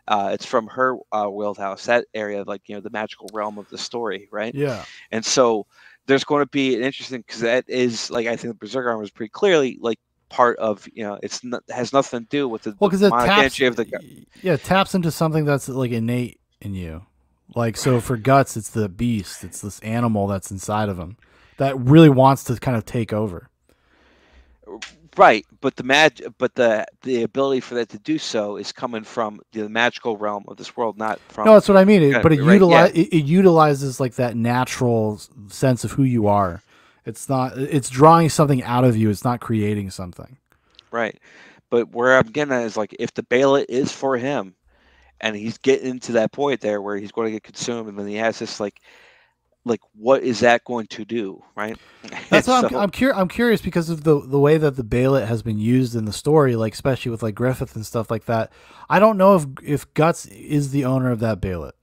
her wheelhouse, that area, like the magical realm of the story, right? Yeah. And so there's going to be an interesting, because that is like I think the berserker armor is pretty clearly like part of it's not, has nothing to do with the Well, because it demonic taps, energy of the it taps into something that's like innate in you. Like, so for Guts, it's the beast. It's this animal that's inside of him that really wants to kind of take over. right. But the ability for that to do so is coming from the magical realm of this world, not from. No, that's what I mean. But it right? it utilizes like that natural sense of who you are. It's not. It's drawing something out of you. It's not creating something. Right. But where I'm getting at is like if the Bailet is for him, and he's getting to that point there where he's going to get consumed, and then he has this like what is that going to do, right? That's why I'm curious because of the way that the Bailet has been used in the story, like especially with like Griffith and stuff like that. I don't know if Guts is the owner of that Bailet.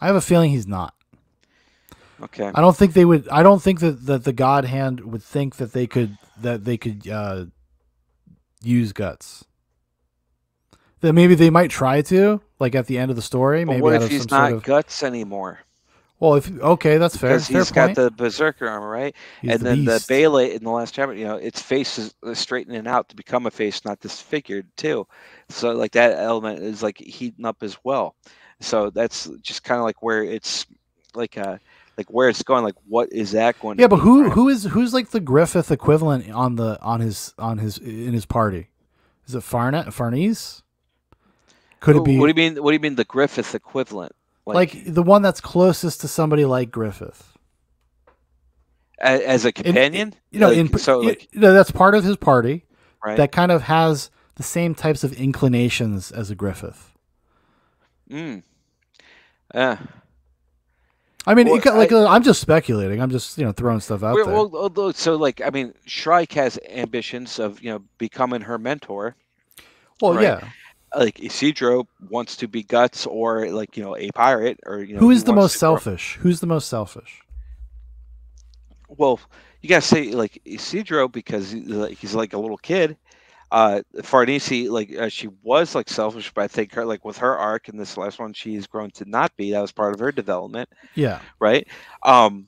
I have a feeling he's not. Okay. I don't think they would. I don't think that the God Hand would think that they could use Guts. That maybe they might try to, like at the end of the story. But maybe what out if of he's some sort not of Guts anymore? Well, that's fair. Because he's got the berserker armor, right? He's and the then beast. the Bailet in the last chapter, its face is straightening out to become a face, not disfigured too. So like that element is like heating up as well. So that's just kind of like where it's like where it's going. Like what is that going? Yeah, to but be, who's like the Griffith equivalent in his party? Is it Farnese? Could it be? What do you mean? What do you mean the Griffith equivalent? Like the one that's closest to somebody like Griffith as a companion? That's part of his party, right? That kind of has the same types of inclinations as a Griffith. Yeah. I mean, I'm just speculating. I'm just throwing stuff out there. Well, so like I mean, Shrike has ambitions of becoming her mentor. Well, right? Yeah. Like Isidro wants to be Guts, or like a pirate, or who is the most selfish? Who's the most selfish? Well, you gotta say like Isidro because he's like a little kid. Farnese, like she was like selfish, but I think her like with her arc in this last one, she's grown to not be. That was part of her development, Yeah. right? Um,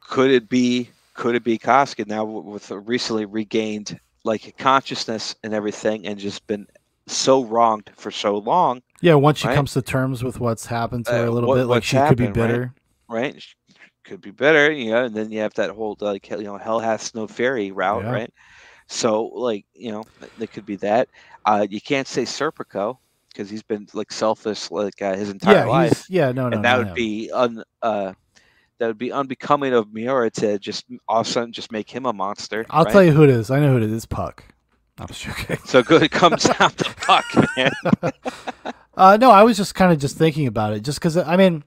could it be? Could it be Koska now with recently regained like consciousness and everything, and just been so wronged for so long, Yeah, once she right? comes to terms with what's happened to her a little bit, like What's she could be happened, right? bitter. Right? Could be better, and then you have that whole like hell hath no fairy route, Yeah. right? So like that could be that. You can't say Serpico because he's been like selfish like his entire Yeah, life, no, and not him. that would be unbecoming of Miura to just all of a sudden just make him a monster, I'll right? tell you who it is. I know who it is. It's Puck. I'm just joking. So good it comes out to Puck, man. No, I was just kind of just thinking about it, just because I mean,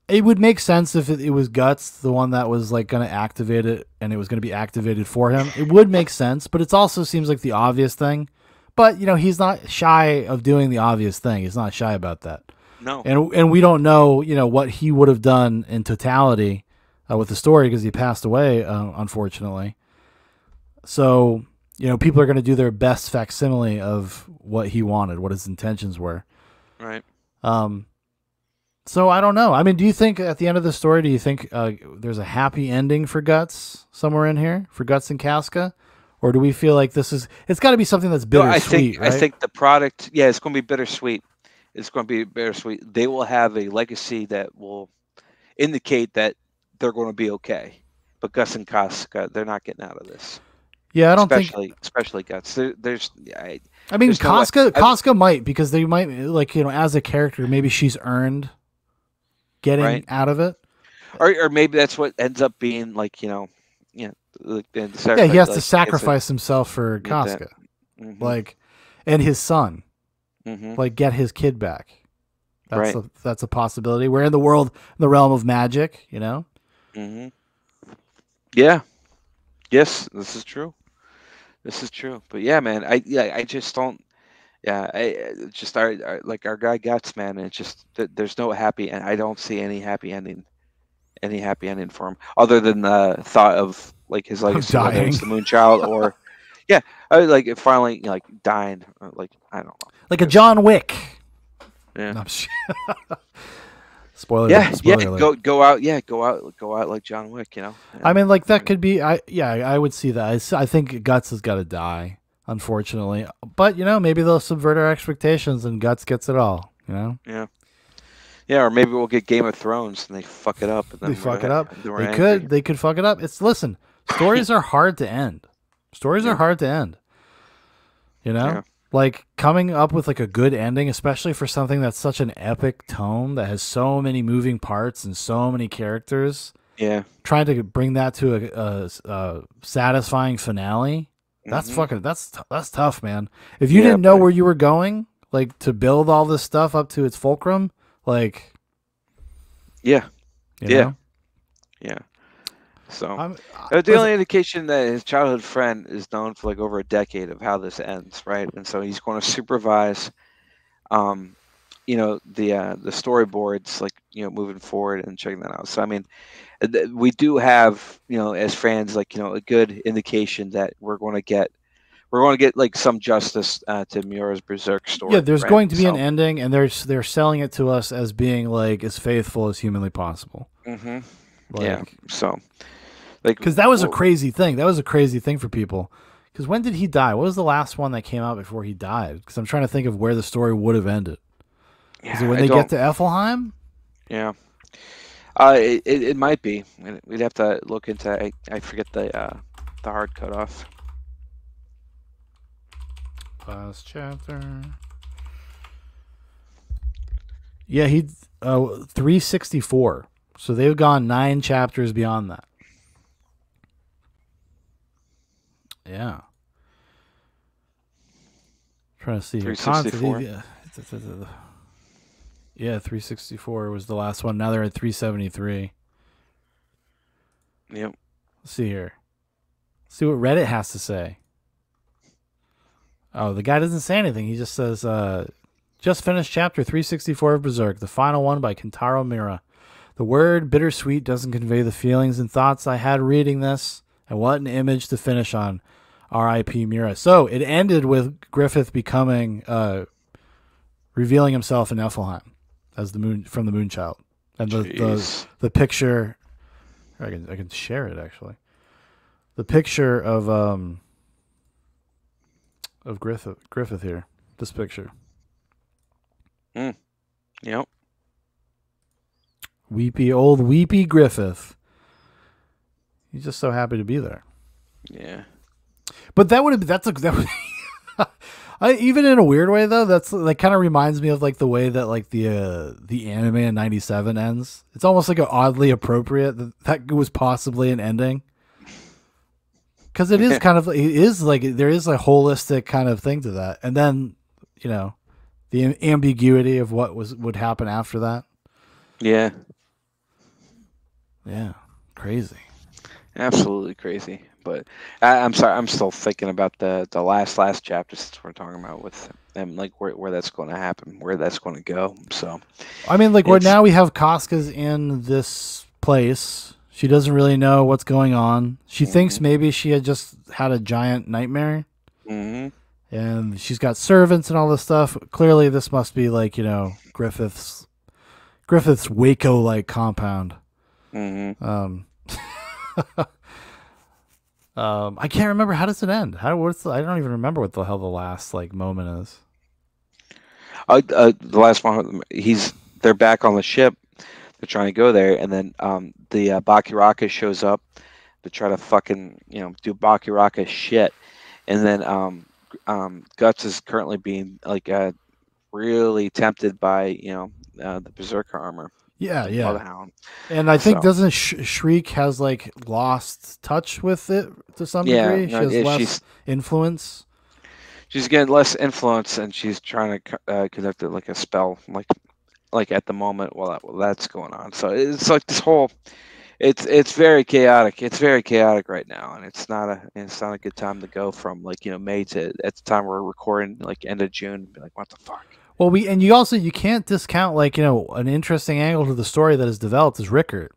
it would make sense if it was Guts, the one that was like going to activate it, and it was going to be activated for him. It would make sense, but it also seems like the obvious thing. But he's not shy of doing the obvious thing. He's not shy about that. No. And we don't know what he would have done in totality with the story because he passed away, unfortunately. So people are going to do their best facsimile of what he wanted, what his intentions were. Right. So I don't know. I mean, do you think at the end of the story, do you think there's a happy ending for Guts somewhere in here for Guts and Casca, or do we feel like it's got to be something that's bittersweet? I think the product, it's going to be bittersweet. It's going to be bittersweet. They will have a legacy that will indicate that they're going to be okay. But Gus and Casca, they're not getting out of this. Yeah, I don't especially Guts. There's I mean, there's no Casca might, because they might like as a character, maybe she's earned getting out of it, or maybe that's what ends up being like like he has to sacrifice himself for Casca, like, and his son, like get his kid back. That's a possibility. We're in the realm of magic, Yeah. Yes, this is true. This is true. But yeah, man, I just don't. Yeah, just our like our guy Guts, man. It's just there's no happy, and I don't see any happy ending for him, other than the thought of like his legacy, whether it's the Moonchild or, like it finally like dying, like I don't know, like a John Wick. Yeah. No, spoiler. Yeah, alert. Go out like John Wick. Yeah. I mean, like that could be. I would see that. I think Guts has got to die, unfortunately. But maybe they'll subvert our expectations and Guts gets it all. Yeah. Yeah, or maybe we'll get Game of Thrones and they fuck it up. And then They could fuck it up. Listen, stories are hard to end. Stories are hard to end. Like coming up with like a good ending, especially for something that's such an epic tone that has so many moving parts and so many characters. Yeah. Trying to bring that to a satisfying finale. That's that's tough, man. If you didn't know where you were going, like to build all this stuff up to its fulcrum, like, yeah. Yeah. So the only indication that his childhood friend is known for like over a decade of how this ends, right? And so he's going to supervise, the storyboards, like moving forward and checking that out. So I mean, we do have as fans like a good indication that we're going to get like some justice to Miura's Berserk story. Yeah, there's going to be an ending, and they're selling it to us as being like as faithful as humanly possible. Mm-hmm. Like, so. Because that was a crazy thing. That was a crazy thing for people. Because when did he die? What was the last one that came out before he died? Because I'm trying to think of where the story would have ended. Is it when they get to Effelheim? Yeah. It might be. We'd have to look into. I forget the hard cutoff. Last chapter. Yeah, 364. So they've gone 9 chapters beyond that. Yeah. Trying to see here. 364. Yeah, 364 was the last one. Now they're at 373. Yep. Let's see here. Let's see what Reddit has to say. Oh, the guy doesn't say anything. He just says, just finished chapter 364 of Berserk, the final one by Kentaro Miura. The word bittersweet doesn't convey the feelings and thoughts I had reading this, and what an image to finish on. R.I.P. Miura. So it ended with Griffith becoming, revealing himself in Niflheim as the moon from the Moonchild, and the picture. I can share it actually. The picture of Griffith here. This picture. Yep. Weepy Griffith. He's just so happy to be there. Yeah. But that would even in a weird way though, that's like kind of reminds me of like the way that like the anime in '97 ends. It's almost like oddly appropriate that was possibly an ending. Because it is kind of, it is like, there is a holistic kind of thing to that. And then, you know, the ambiguity of what would happen after that. Yeah. Yeah. Crazy. Absolutely crazy. But I'm sorry, I'm still thinking about the last chapter since we're talking about with them, like where that's going to happen, where that's going to go. So, I mean, like right now we have Casca's in this place. She doesn't really know what's going on. She thinks maybe she had just had a giant nightmare. And she's got servants and all this stuff. Clearly this must be like, you know, Griffith's Waco-like compound. I can't remember, how does it end? I don't even remember what the hell the last like moment is. The last one, they're back on the ship. They're trying to go there, and then the Bakiraka shows up to try to fucking, you know, do Bakiraka shit, and then Guts is currently being like really tempted by, you know, the Berserker armor. Yeah. Bloodhound. And I think doesn't Shriek has like lost touch with it to some degree? She has less influence. She's getting less influence, and she's trying to conduct it like a spell, like at the moment while that's going on. So it's like this whole, it's very chaotic. It's very chaotic right now, and it's not a good time to go from like, you know, May to at the time we're recording like end of June. Be like, what the fuck. Well, you can't discount like, you know, an interesting angle to the story that is developed is Rickard.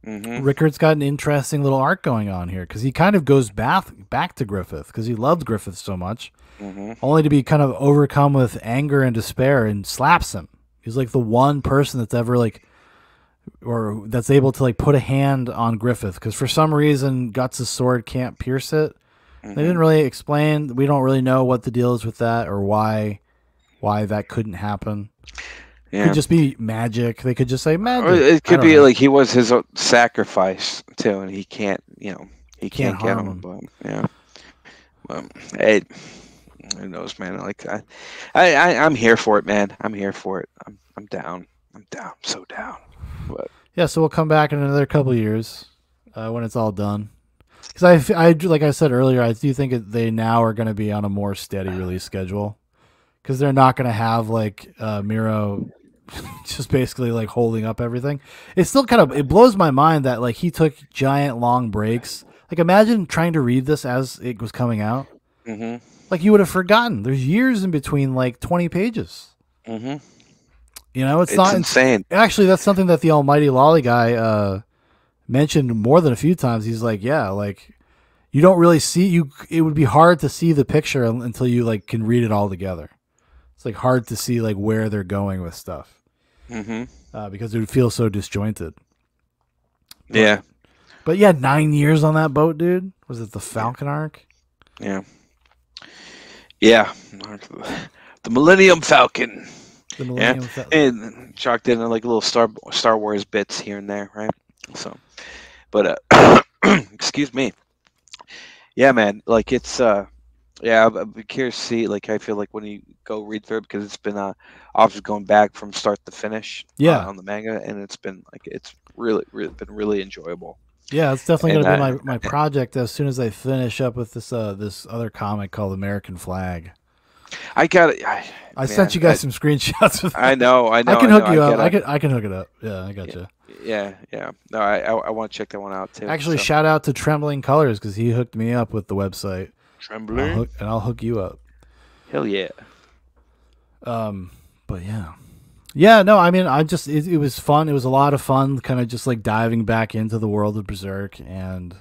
Rickard's got an interesting little arc going on here because he kind of goes back to Griffith because he loved Griffith so much, only to be kind of overcome with anger and despair and slaps him. He's like the one person that's ever like, or that's able to like put a hand on Griffith because for some reason Guts' sword can't pierce it. They didn't really explain. We don't really know what the deal is with that or why that couldn't happen. It could just be magic. They could just say magic. Or it could be like he was his own sacrifice too, and he can't, you know, he can't get him. But yeah, hey, who knows, man? Like I'm here for it, man. I'm here for it. I'm down. I'm so down. But yeah, so we'll come back in another couple of years when it's all done. Because I like I said earlier, I do think they now are going to be on a more steady release schedule. Because they're not going to have like Miro just basically like holding up everything. It's still it blows my mind that like he took giant long breaks. Like imagine trying to read this as it was coming out. Like you would have forgotten. There's years in between like 20 pages. You know, it's not insane. Actually, that's something that the Almighty Lolly guy mentioned more than a few times. He's like, yeah, like you don't really see it would be hard to see the picture until you like can read it all together. It's like hard to see like where they're going with stuff because it would feel so disjointed. But yeah, 9 years on that boat, dude. Was it the Falcon arc? Yeah. The Millennium Falcon. The Millennium Falcon. And chalked in like little Star Wars bits here and there, right? So, but excuse me. Yeah, man. Like it's yeah, I'd be curious to see. Like, I feel like when you go read through it, because it's been obviously going back from start to finish. On the manga, and it's been like it's really been really enjoyable. Yeah, it's definitely going to be my project as soon as I finish up with this this other comic called American Flag. I got it. I sent you guys some screenshots. I know. I can hook you up. I can hook it up. Yeah, I got you. Yeah. No, I want to check that one out too. Actually, shout out to Trembling Colors because he hooked me up with the website. Trembling, and I'll hook you up. Hell yeah. But yeah, Yeah, no, I mean, it was fun. It was a lot of fun, kind of just like diving back into the world of Berserk and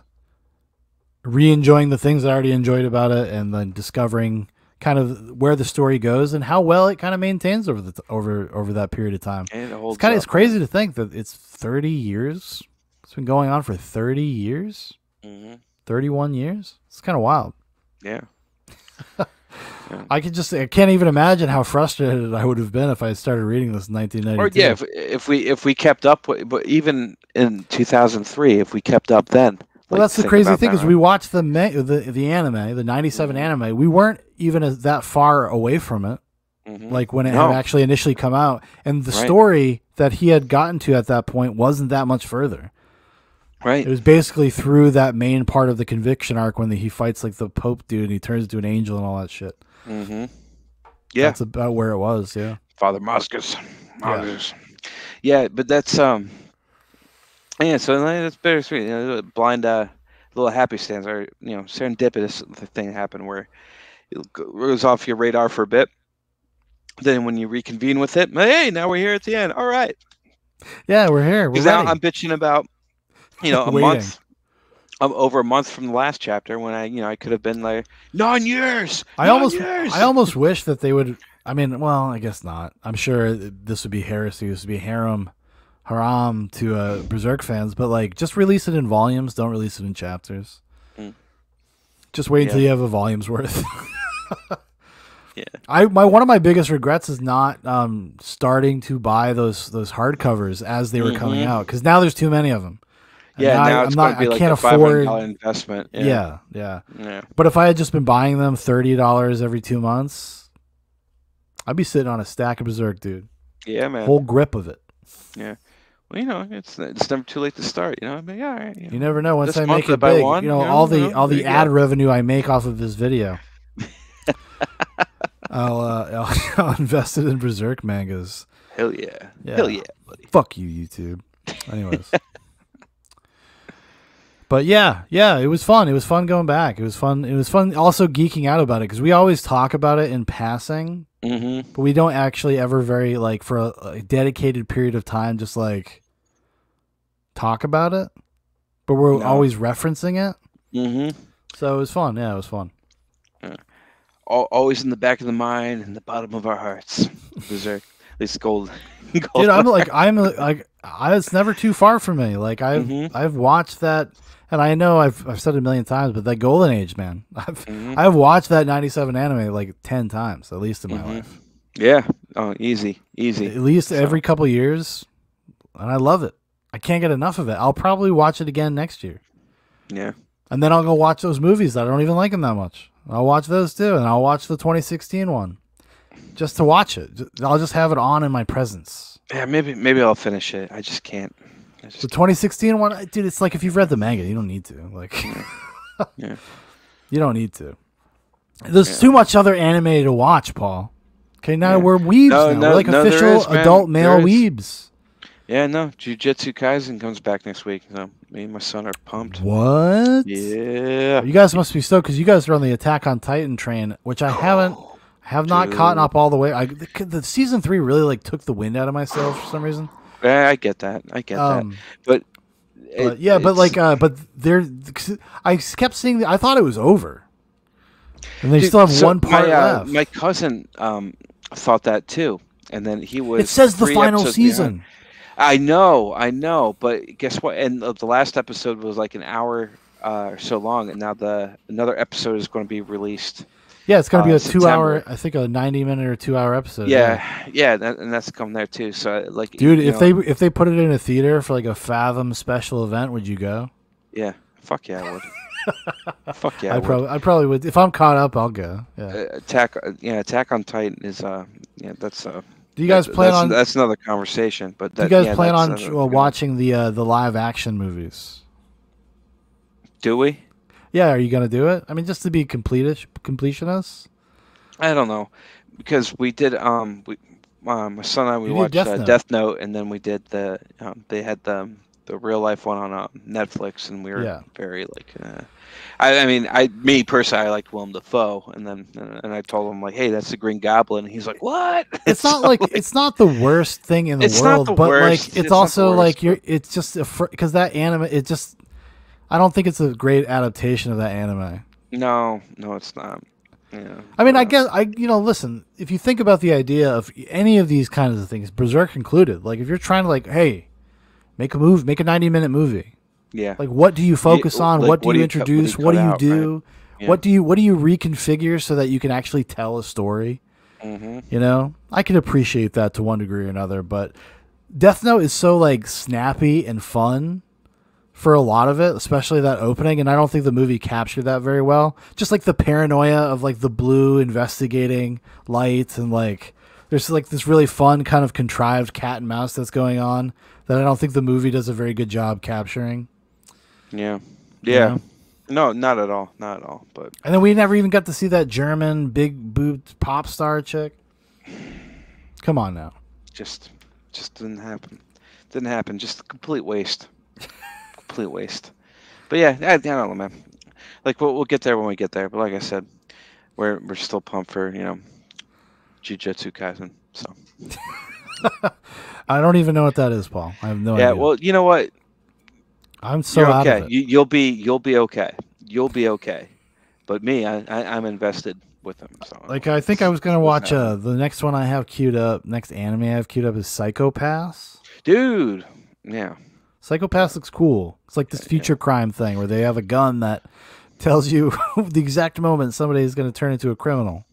re-enjoying the things I already enjoyed about it, and then discovering kind of where the story goes and how well it kind of maintains over that period of time. And it holds It's up, crazy to think that it's 30 years. It's been going on for 30 years. 31 years. It's kind of wild. Yeah. I can't even imagine how frustrated I would have been if I had started reading this in 1992. Or yeah, if we kept up, but even in 2003, if we kept up then. Well, that's the crazy thing is we watched the anime, the 97 anime. We weren't even that far away from it, like when it had actually initially come out. And the story that he had gotten to at that point wasn't that much further. Right. It was basically through that main part of the conviction arc when he fights like the Pope dude and he turns into an angel and all that shit. Yeah. That's about where it was, yeah. Father Moscas. Yeah, but that's yeah, so that's bittersweet. You know, the blind little happy stands are, you know, serendipitous thing happened where it goes off your radar for a bit. Then when you reconvene with it, hey, now we're here at the end. All right. Yeah, we're here. We're Because ready. now I'm bitching about, you know, a month. Over a month from the last chapter when I could have been like 9 years. I almost wish that they would. I mean, well, I guess not. I'm sure this would be heresy. This would be haram to Berserk fans. But like, just release it in volumes. Don't release it in chapters. Just wait until you have a volume's worth. Yeah. One of my biggest regrets is not starting to buy those hardcovers as they were coming out, because now there's too many of them. Yeah, now it's going to be like a $500 investment. Yeah. But if I had just been buying them $30 every 2 months, I'd be sitting on a stack of Berserk, dude. Yeah, man. Whole grip of it. Yeah. Well, you know, it's never too late to start. You know, I mean, yeah, all right. You never know. Once I make it big, all the ad revenue I make off of this video, I'll invest it in Berserk mangas. Hell yeah. Hell yeah, buddy. Fuck you, YouTube. Anyways. But yeah, it was fun. It was fun going back. It was fun also geeking out about it, because we always talk about it in passing, but we don't actually ever very, like, for a dedicated period of time, just like talk about it. But we're always referencing it. So it was fun. Yeah, it was fun. Yeah. Always in the back of the mind and the bottom of our hearts. Berserk. At least gold. Dude, it's never too far from me. Like I've watched that. And I know I've said it a million times, but that Golden Age, man, I've watched that 97 anime like 10 times, at least in my life. Yeah. Oh, easy. At least every couple years. And I love it. I can't get enough of it. I'll probably watch it again next year. Yeah. And then I'll go watch those movies that I don't even like them that much. I'll watch those too. And I'll watch the 2016 one just to watch it. I'll just have it on in my presence. Yeah, maybe I'll finish it. I just can't. The 2016 one, dude, it's like if you've read the manga, you don't need to. Like, yeah. You don't need to. There's too much other anime to watch, Paul. Okay, now we're weebs now. We're like official adult male weebs. Yeah, no. Jujutsu Kaisen comes back next week. So me and my son are pumped. What? Yeah. You guys must be stoked, because you guys are on the Attack on Titan train, which I have not caught up all the way. The season 3 really like took the wind out of my sails for some reason. Yeah, I get that. But I kept seeing. I thought it was over, and they still have one part left. My cousin thought that too, and then he was. It says the final season. I know, but guess what? And the last episode was like an hour or so long, and now another episode is going to be released. Yeah, it's going to be a 2 hour, I think a 90-minute or 2 hour episode. Yeah, and that's coming there too. So like, dude, if they put it in a theater for like a Fathom special event, would you go? Yeah, fuck yeah, I would. Fuck yeah, I probably would. If I'm caught up, I'll go. Yeah. Attack on Titan is that's Do you guys plan on? That's another conversation. But do you guys plan on watching the live action movies? Do we? Yeah, are you gonna do it? I mean, just to be completionist. I don't know, because we did my son and I watched Death Note, and then we did they had the the real life one on Netflix, and we were Yeah. very like. I mean, me personally, I liked Willem Dafoe, and then and I told him like, hey, that's the Green Goblin. And he's like, what? It's not So, like it's not the worst thing in the It's not world, the but worst. like It's it's not also the like worst, you're. It's just because that anime. It just. I don't think it's a great adaptation of that anime. no, it's not. Yeah. I mean, I guess listen. If you think about the idea of any of these kinds of things, Berserk included, like if you're trying to like, hey, make a 90-minute movie. Yeah. Like, what do you focus on? like, what do what you do you introduce? cut What do you out, do? right? Yeah. What do you reconfigure so that you can actually tell a story? Mm-hmm. You know, I can appreciate that to one degree or another, but Death Note is so like snappy and fun for a lot of it, especially that opening, and I don't think the movie captured that very well. Just like the paranoia of like the blue investigating lights, and like there's like this really fun kind of contrived cat and mouse that's going on that I don't think the movie does a very good job capturing. Yeah. You Yeah. know? No, not at all. Not at all. But And then we never even got to see that German big boobed pop star chick. Come on now. just didn't happen. Didn't happen. Just a complete waste. Complete waste. But yeah, I don't know, man. Like we'll get there when we get there. But like I said, we're still pumped for Jujutsu Kaisen. So I don't even know what that is, Paul. I have no idea. yeah. Well, you know what? I'm so You're out okay. of it. You'll be okay. You'll be okay. But me, I'm invested with him. So Like, I think I was going to What's watch happening? the next one I have queued up, next anime I have queued up is Psychopaths. Dude. Yeah. Psychopaths looks cool. It's like this future crime thing where they have a gun that tells you the exact moment somebody is going to turn into a criminal.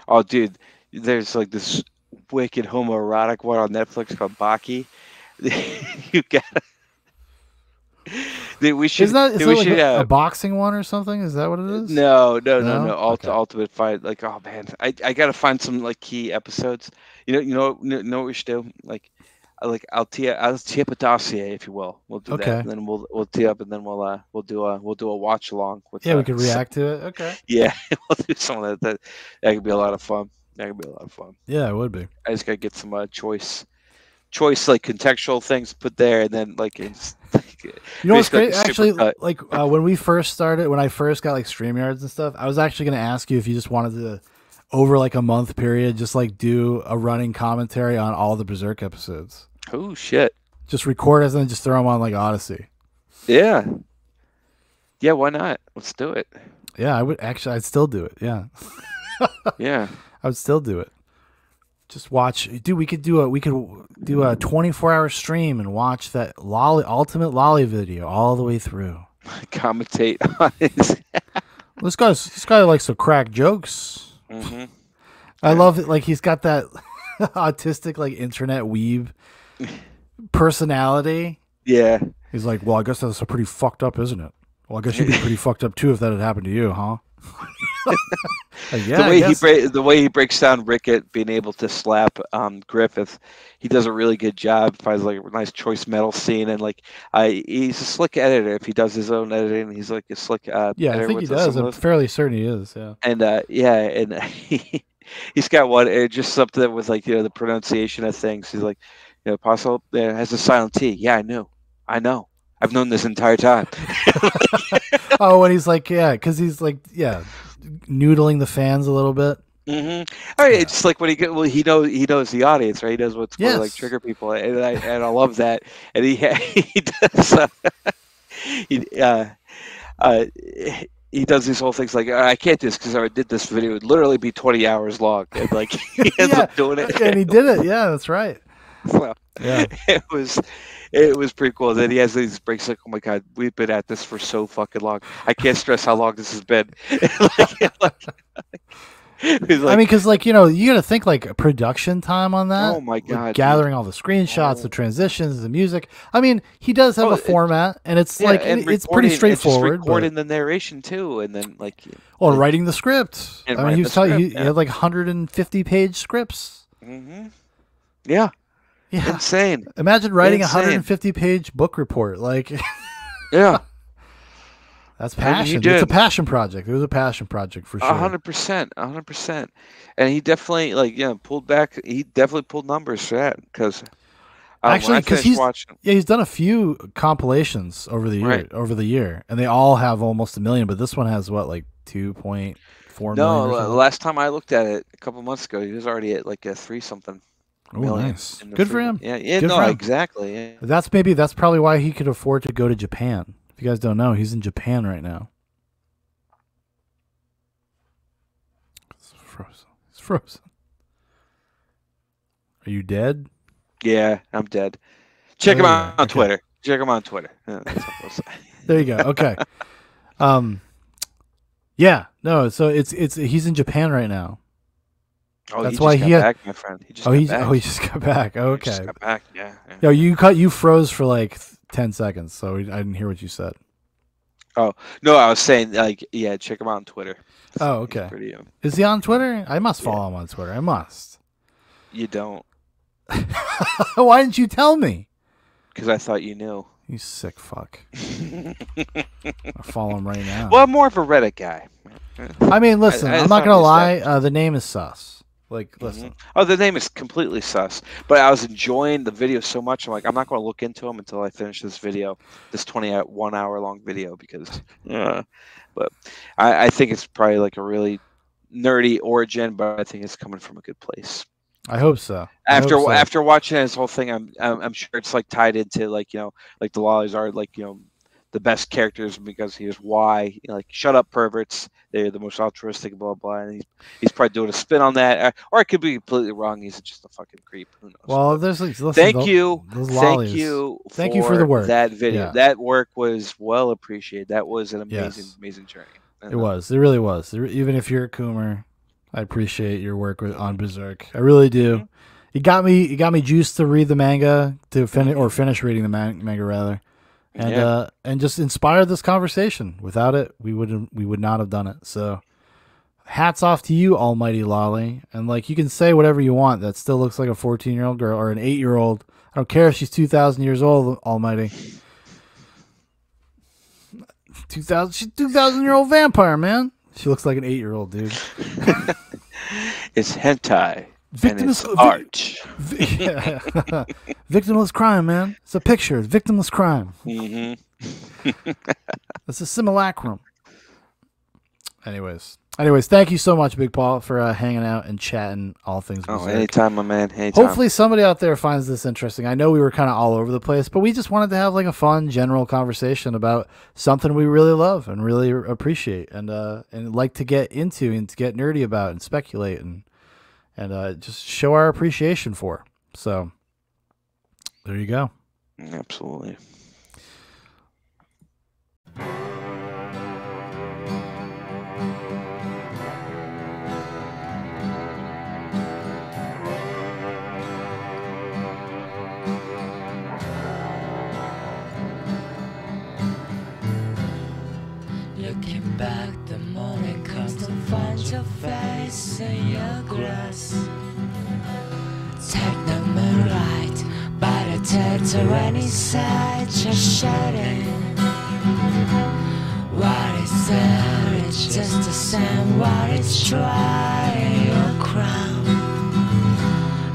Oh, dude, there's like this wicked homoerotic one on Netflix called Baki. You gotta. Dude, we should. Isn't that, is dude, that we like should. a boxing one or something? Is that what it is? No. No? Okay. Ultimate Fight. Like, oh man, I gotta find some like key episodes. You know what we should do? Like I'll tee up a dossier, if you will. We'll do Okay. that, and then we'll tee up, and then we'll do a watch along with. Yeah, we could react to it. Okay. Yeah, we'll do some of that. That could be a lot of fun. That could be a lot of fun. Yeah, it would be. I just gotta get some choice like contextual things put there, and then like it's You know what's basically great? like a Actually, supercut. like when I first got like StreamYards and stuff, I was actually going to ask you if you just wanted to, over like a month period, just like do a running commentary on all the Berserk episodes. Oh shit! Just record it and then just throw them on like Odyssey. Yeah, why not? Let's do it. Yeah, I would actually. I'd still do it. Yeah, Yeah, I would still do it. Just watch, dude. We could do a 24-hour stream and watch that ultimate lolly video all the way through. commentate on it. This guy likes to crack jokes. Mm-hmm. I love it. Like he's got that autistic like internet weeb personality. Yeah, He's like, well, I guess that's pretty fucked up, isn't it? Well, I guess you'd be pretty fucked up too if that had happened to you, huh? Like, yeah, the way he breaks down Rickett being able to slap Griffith, he does a really good job. Finds like a nice choice metal scene, and like he's a slick editor. If he does his own editing, he's like a slick yeah, editor I think he with some does. of I'm those. fairly certain he is. Yeah. And he's got one just something with like the pronunciation of things. He's like, Apostle has a silent T. Yeah, I know. I've known this entire time. Oh, and he's like, yeah, because he's like, yeah, noodling the fans a little bit. Mm-hmm. All right, it's just like when he knows the audience, right? He knows what's going to like Yes. trigger people, and I love that. And he does he does these whole things like I can't do this because if I did this video, it would literally be 20 hours long, and like he ends Yeah, up doing it. and he did it. Yeah, that's right. So, Yeah. it was pretty cool. Then he has these breaks like, oh my god, we've been at this for so fucking long. I can't stress how long this has been. He's like, I mean, because like you got to think like production time on that. Oh my like, God, gathering all the screenshots, the transitions, the music. I mean, he does have a format, and it's like and it's pretty recording- and straightforward. Just recording the narration too, and then like Well, writing the script. And I mean, writing he the was telling script, he had like 150-page scripts. hmm yeah, Yeah. insane. Imagine writing a Insane. 150-page book report. Like Yeah, that's And he passion. did. It's a passion project. It was a passion project for sure. 100%. And he definitely pulled back. He definitely pulled numbers for that because Actually, because he's watching, he's done a few compilations over the year, and they all have almost 1 million. But this one has what, like 2.4 million? no, last time I looked at it a couple months ago, he was already at like a 3-something million. Nice. Good for him. Yeah, Good for him. exactly. Yeah. That's probably why he could afford to go to Japan. If you guys don't know, he's in Japan right now. It's frozen. It's frozen. Are you dead? Yeah, I'm dead. Check him out on Twitter. Check him on Twitter. Yeah, that's what I'll say. There you go. Okay. Yeah. No. So it's he's in Japan right now. Oh, that's he why just he got back, my friend. He just he just got back. Okay. He just got back. Yeah. Yo, you froze for like 10 seconds, so I didn't hear what you said. Oh no, I was saying like check him out on Twitter. Oh, okay. Is he on Twitter? I must follow him on Twitter. I must. You don't. Why didn't you tell me? Because I thought you knew. You sick fuck. I'll follow him right now. Well, I'm more of a Reddit guy. I mean, listen, I'm not gonna lie. The name is sus. Like, listen. Oh, the name is completely sus. But I was enjoying the video so much. I'm like, I'm not going to look into him until I finish this video, this 21-hour long video, because. But I think it's probably like a really nerdy origin, but I think it's coming from a good place. I hope so. After watching this whole thing, I'm sure it's like tied into like like the lollies are like the best characters because here's why like shut up perverts, they're the most altruistic, blah blah, and he's probably doing a spin on that, or I could be completely wrong. He's just a fucking creep. Who knows? Well, there's like thank you for the work. That video, that work was well appreciated. That was an amazing journey. It really was. Even if you're a Coomer, I appreciate your work on Berserk. I really do. You got me juiced to read the manga, to finish reading the manga rather, and just inspired this conversation. Without it, we would not have done it. So, hats off to you, Almighty Lolly. And like, you can say whatever you want. That still looks like a 14-year-old girl or an 8-year-old. I don't care if she's 2,000 years old. Almighty. 2,000. She's 2,000-year-old vampire, man. She looks like an 8-year-old dude. It's hentai. Victimless art. Victimless crime, man. It's a picture. It's victimless crime. It's a simulacrum. Anyways, thank you so much, Big Paul, for hanging out and chatting all things Berserk. Anytime, my man. Anytime. Hopefully somebody out there finds this interesting. I know we were kind of all over the place, but we just wanted to have like a fun, general conversation about something we really love and really appreciate and like to get into and to get nerdy about and speculate and just show our appreciation for. So there you go. Absolutely. Looking back, the morning comes to find your face in your grass. Take the moonlight by the tail to any side you're shedding. What is there? It's just the same. What is trying your crown?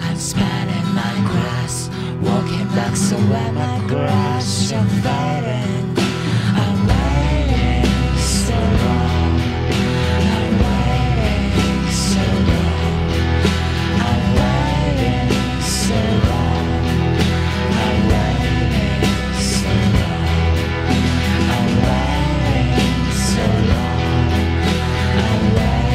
I'm spanning my grass, walking back so when my grass you're fading. I'm waiting so long. I'm waiting so long. I'm waiting so long. I'm waiting so long. I'm waiting so long. I'm waiting.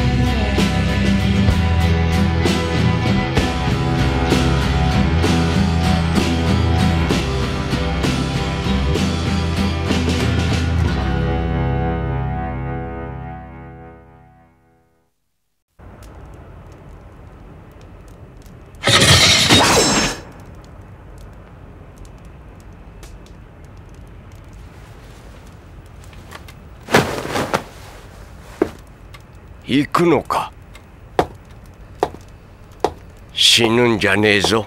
行くのか。死ぬんじゃねえぞ。